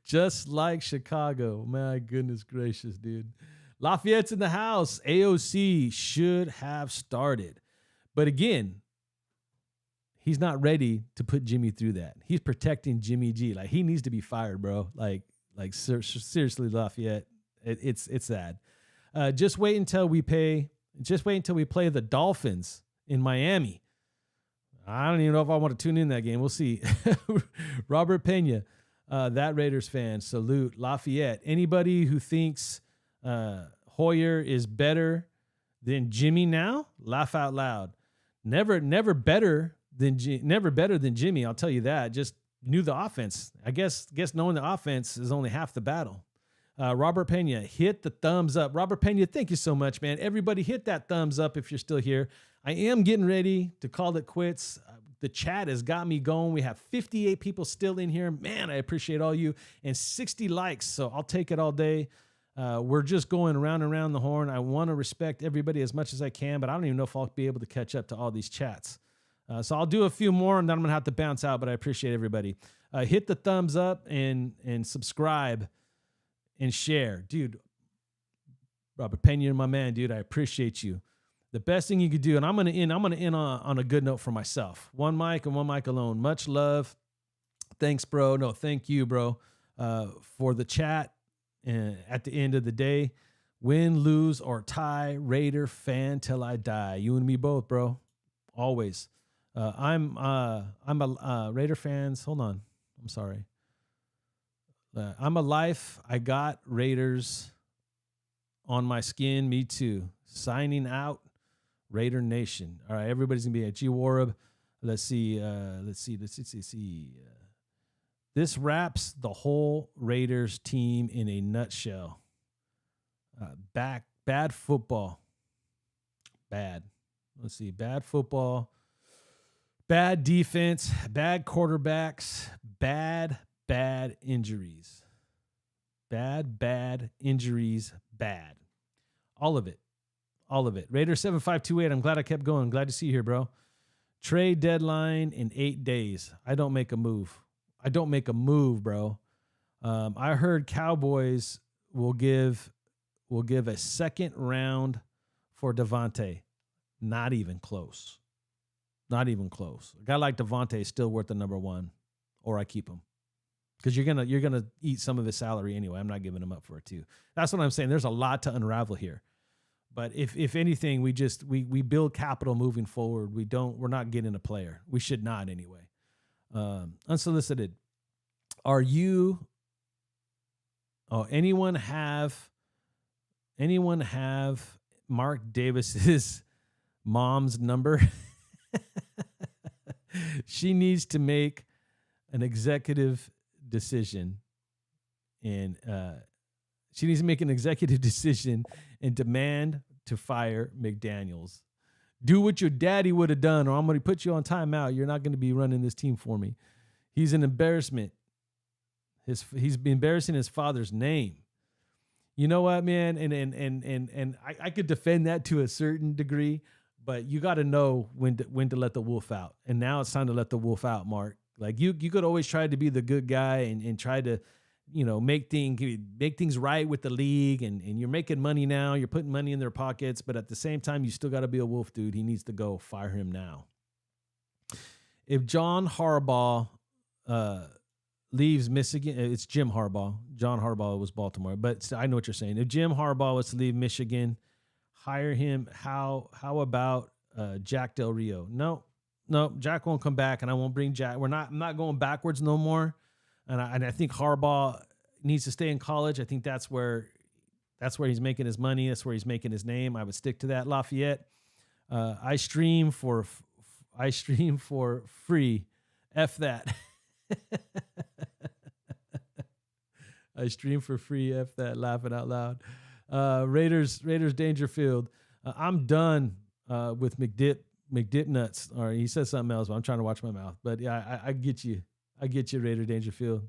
Just like Chicago. My goodness gracious, dude. Lafayette's in the house. AOC should have started. But again, he's not ready to put Jimmy through that. He's protecting Jimmy G. Like, he needs to be fired, bro. Like seriously, Lafayette. It's sad. Just wait until we play the Dolphins in Miami. I don't even know if I want to tune in that game. We'll see. Robert Pena, that Raiders fan, salute. Lafayette. Anybody who thinks Hoyer is better than Jimmy now, laugh out loud. Never better never better than Jimmy. I'll tell you that. Just knew the offense. I guess knowing the offense is only half the battle. Robert Pena, hit the thumbs up. Robert Pena, thank you so much, man. Everybody hit that thumbs up if you're still here. I am getting ready to call it quits. The chat has got me going. We have 58 people still in here. Man, I appreciate all you. And 60 likes, so I'll take it all day. We're just going around and around the horn. I want to respect everybody as much as I can, but I don't even know if I'll be able to catch up to all these chats. So I'll do a few more, and then I'm going to have to bounce out, but I appreciate everybody. Hit the thumbs up and subscribe and share. Dude, Robert Pena, you're my man, dude. I appreciate you. The best thing you could do, and I'm going to end on a good note for myself. One mic and one mic alone. Much love. Thanks, bro. No, thank you, bro, for the chat. And at the end of the day, win, lose, or tie, Raider fan till I die. You and me both, bro. Always. I'm a Raider fans. Hold on. I'm sorry. I'm a life. I got Raiders on my skin. Me too. Signing out. Raider Nation. All right, everybody's gonna be at G Warab. Let's see. This wraps the whole Raiders team in a nutshell. Bad football. Bad. Let's see. Bad football. Bad defense. Bad quarterbacks. Bad injuries. Bad injuries. Bad. All of it. Raider 7528. I'm glad I kept going. Glad to see you here, bro. Trade deadline in 8 days. I don't make a move, bro. I heard Cowboys will give a second round for Devontae. Not even close. A guy like Devontae is still worth the number one, or I keep him. Because you're gonna eat some of his salary anyway. I'm not giving him up for it too. That's what I'm saying. There's a lot to unravel here. But if anything, we build capital moving forward. We're not getting a player. We should not anyway. Unsolicited. Are you? Oh, anyone have Mark Davis's mom's number? She needs to make an executive decision, and demand to fire McDaniels. Do what your daddy would have done, or I'm going to put you on timeout. You're not going to be running this team for me. He's an embarrassment. He's been embarrassing his father's name. You know what, man? And I could defend that to a certain degree, but you got to know when to let the wolf out. And now it's time to let the wolf out, Mark. Like you could always try to be the good guy and try to, make things right with the league, and you're making money now. You're putting money in their pockets, but at the same time, you still got to be a wolf, dude. He needs to go. Fire him now. If John Harbaugh leaves Michigan, it's Jim Harbaugh. John Harbaugh was Baltimore, but I know what you're saying. If Jim Harbaugh was to leave Michigan, hire him. How about Jack Del Rio? No, Jack won't come back, and I won't bring Jack. I'm not going backwards no more. And I think Harbaugh needs to stay in college. I think that's where he's making his money. That's where he's making his name. I would stick to that. Lafayette. I stream for free. F that. I stream for free. F that. Laughing out loud. Raiders Dangerfield. I'm done with McDip nuts. All right, he says something else, but I'm trying to watch my mouth. But yeah, I get you. Raider Dangerfield.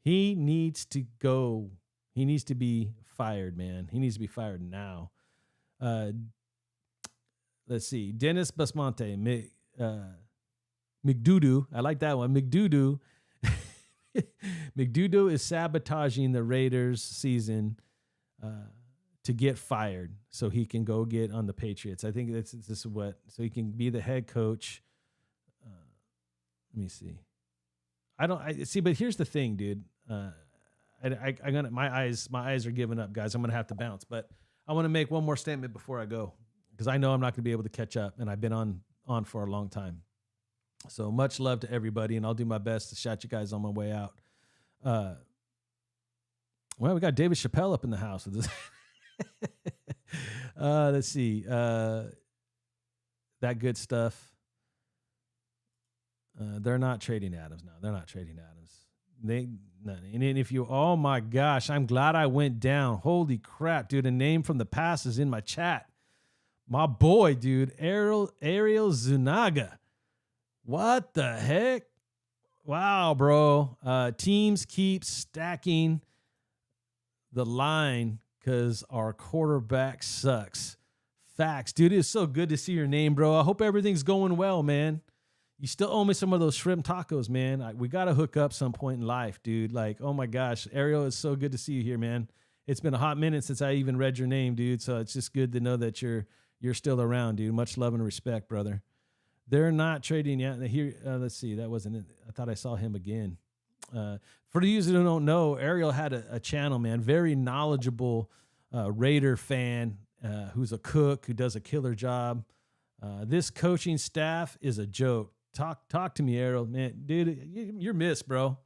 He needs to go. He needs to be fired, man. He needs to be fired now. Let's see. Dennis Basmonte. McDoodoo. I like that one. McDoodoo. McDoodoo is sabotaging the Raiders season to get fired so he can go get on the Patriots. I think this is what, so he can be the head coach. Let me see. I see, but here's the thing, dude. My eyes are giving up, guys. I'm going to have to bounce, but I want to make one more statement before I go, because I know I'm not going to be able to catch up, and I've been on for a long time. So much love to everybody, and I'll do my best to shout you guys on my way out. Well, we got David Chappelle up in the house. Let's see. That good stuff. They're not trading Adams. No, they're not trading Adams. And then if you, oh my gosh, I'm glad I went down. Holy crap, dude. A name from the past is in my chat. My boy, dude, Ariel Zuniga. What the heck? Wow, bro. Teams keep stacking the line because our quarterback sucks. Facts, dude. It's so good to see your name, bro. I hope everything's going well, man. You still owe me some of those shrimp tacos, man. We got to hook up some point in life, dude. Like, oh my gosh, Ariel, it's so good to see you here, man. It's been a hot minute since I even read your name, dude. So it's just good to know that you're still around, dude. Much love and respect, brother. They're not trading yet. Here, let's see. That wasn't it. I thought I saw him again. For the users who don't know, Ariel had a channel, man. Very knowledgeable Raider fan who's a cook, who does a killer job. This coaching staff is a joke. Talk to me, Ariel, man. Dude, you're missed, bro.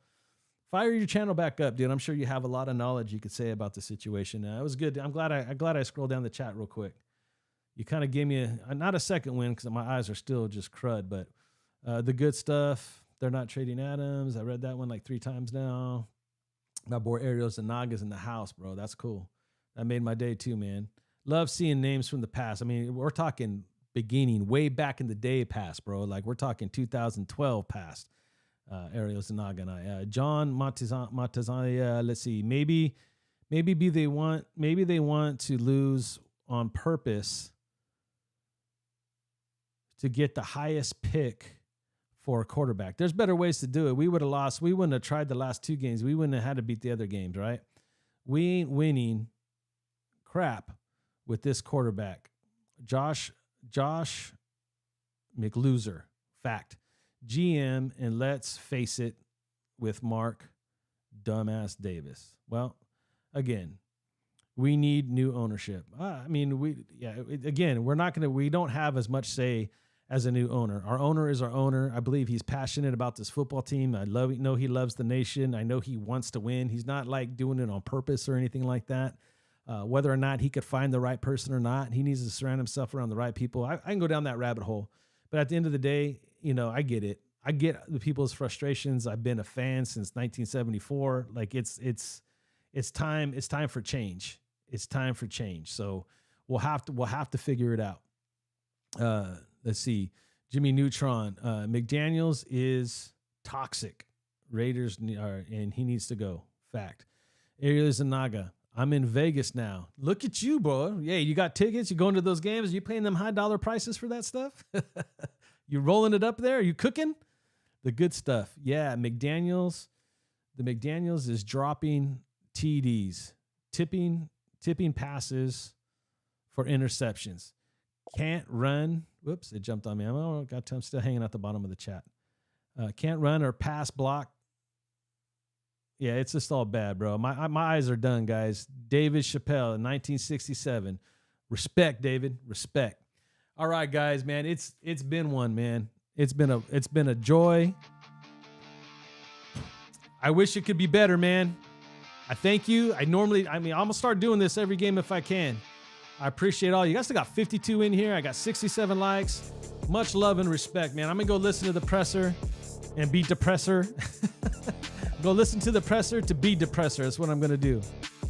Fire your channel back up, dude. I'm sure you have a lot of knowledge you could say about the situation. It was good. I'm glad I scrolled down the chat real quick. You kind of gave me not a second win because my eyes are still just crud, but the good stuff. They're not trading Adams. I read that one like 3 times now. My boy Ariel Zanaga's in the house, bro. That's cool. That made my day too, man. Love seeing names from the past. I mean, we're talking beginning, way back in the day past, bro. Like we're talking 2012 past. Ariel Zanaga and I. John Matazania, let's see. Maybe they want to lose on purpose to get the highest pick for a quarterback. There's better ways to do it. We would have lost. We wouldn't have tried the last 2 games. We wouldn't have had to beat the other games, right? We ain't winning crap with this quarterback. Josh McLoser. Fact. GM, and let's face it, with Mark Dumbass Davis. Well, again, we need new ownership. We don't have as much say as a new owner. Our owner is our owner. I believe he's passionate about this football team. Know he loves the nation. I know he wants to win. He's not like doing it on purpose or anything like that. Whether or not he could find the right person or not, he needs to surround himself around the right people. I can go down that rabbit hole. But at the end of the day, I get it. I get the people's frustrations. I've been a fan since 1974. Like it's time for change. It's time for change. So we'll have to figure it out. Let's see. Jimmy Neutron. McDaniels is toxic. Raiders and he needs to go. Fact. Ariel Zanaga. I'm in Vegas now. Look at you, bro. Yeah, you got tickets. You going to those games? Are you paying them high dollar prices for that stuff? You rolling it up there? Are you cooking? The good stuff. Yeah, McDaniels. The McDaniels is dropping TDs, tipping passes for interceptions. Can't run. Whoops, it jumped on me. I'm still hanging at the bottom of the chat. Can't run or pass block. Yeah, it's just all bad, bro. My eyes are done, guys. David Chappelle in 1967. Respect, David. Respect. All right, guys, man. It's been one, man. It's been a joy. I wish it could be better, man. I thank you. I'm gonna start doing this every game if I can. I appreciate all you guys. Still got 52 in here. I got 67 likes. Much love and respect, man. I'm gonna go listen to the presser and beat Depressor. Go listen to the presser to beat Depressor. That's what I'm gonna do.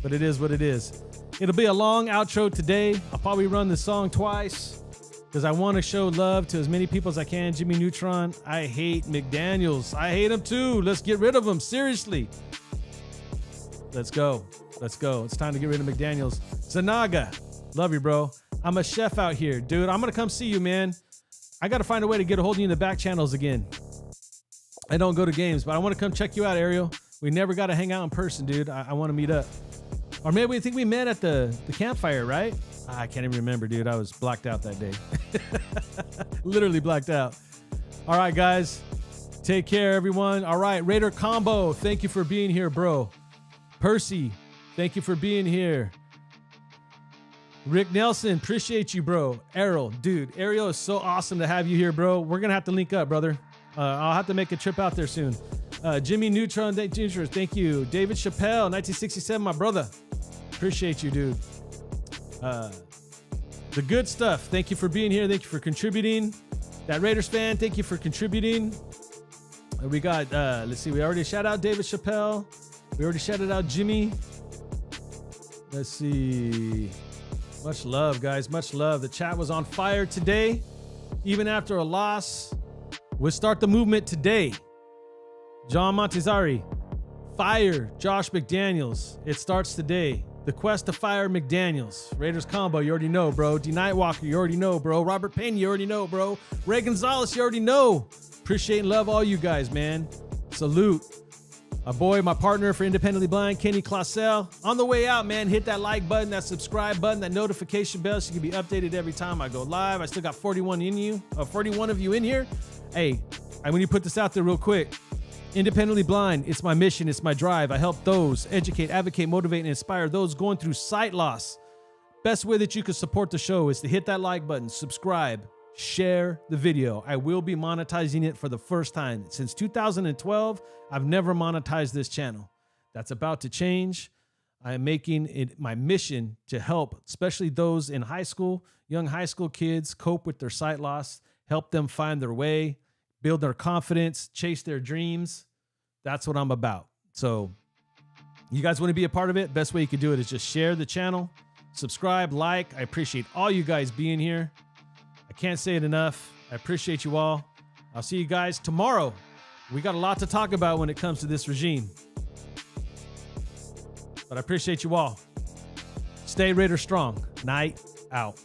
But it is what it is. It'll be a long outro today. I'll probably run the song twice because I want to show love to as many people as I can. Jimmy Neutron. I hate McDaniels. I hate him too. Let's get rid of him. Seriously. Let's go. It's time to get rid of McDaniels. Zanaga. Love you, bro. I'm a chef out here, dude. I'm going to come see you, man. I got to find a way to get a hold of you in the back channels again. I don't go to games, but I want to come check you out, Ariel. We never got to hang out in person, dude. I want to meet up. Or maybe we think we met at the campfire, right? I can't even remember, dude. I was blacked out that day. Literally blacked out. All right, guys. Take care, everyone. All right, Raider Combo. Thank you for being here, bro. Percy, thank you for being here. Rick Nelson, appreciate you, bro. Ariel, dude. Ariel is so awesome to have you here, bro. We're going to have to link up, brother. I'll have to make a trip out there soon. Jimmy Neutron, thank you. David Chappelle, 1967, my brother. Appreciate you, dude. The good stuff. Thank you for being here. Thank you for contributing. That Raiders fan, thank you for contributing. We got, let's see, we already shout out David Chappelle. We already shouted out Jimmy. Let's see. Much love, guys. Much love. The chat was on fire today. Even after a loss, we'll start the movement today. John Montezari, fire Josh McDaniels. It starts today. The quest to fire McDaniels. Raiders combo, you already know, bro. D. Nightwalker, you already know, bro. Robert Payne, you already know, bro. Ray Gonzalez, you already know. Appreciate and love all you guys, man. Salute. My boy, my partner for Independently Blind, Kenny Clausell. On the way out, man, hit that like button, that subscribe button, that notification bell so you can be updated every time I go live. I still got 41 of you in here. Hey, I'm going to put this out there real quick. Independently Blind, it's my mission, it's my drive. I help those, educate, advocate, motivate, and inspire those going through sight loss. Best way that you can support the show is to hit that like button, subscribe, share the video. I will be monetizing it for the first time. Since 2012, I've never monetized this channel. That's about to change. I am making it my mission to help, especially those in high school, young high school kids cope with their sight loss, help them find their way, build their confidence, chase their dreams. That's what I'm about. So you guys want to be a part of it? Best way you can do it is just share the channel, subscribe, like. I appreciate all you guys being here. I can't say it enough. I appreciate you all. I'll see you guys tomorrow. We got a lot to talk about when it comes to this regime. But I appreciate you all. Stay Raider strong. Night out.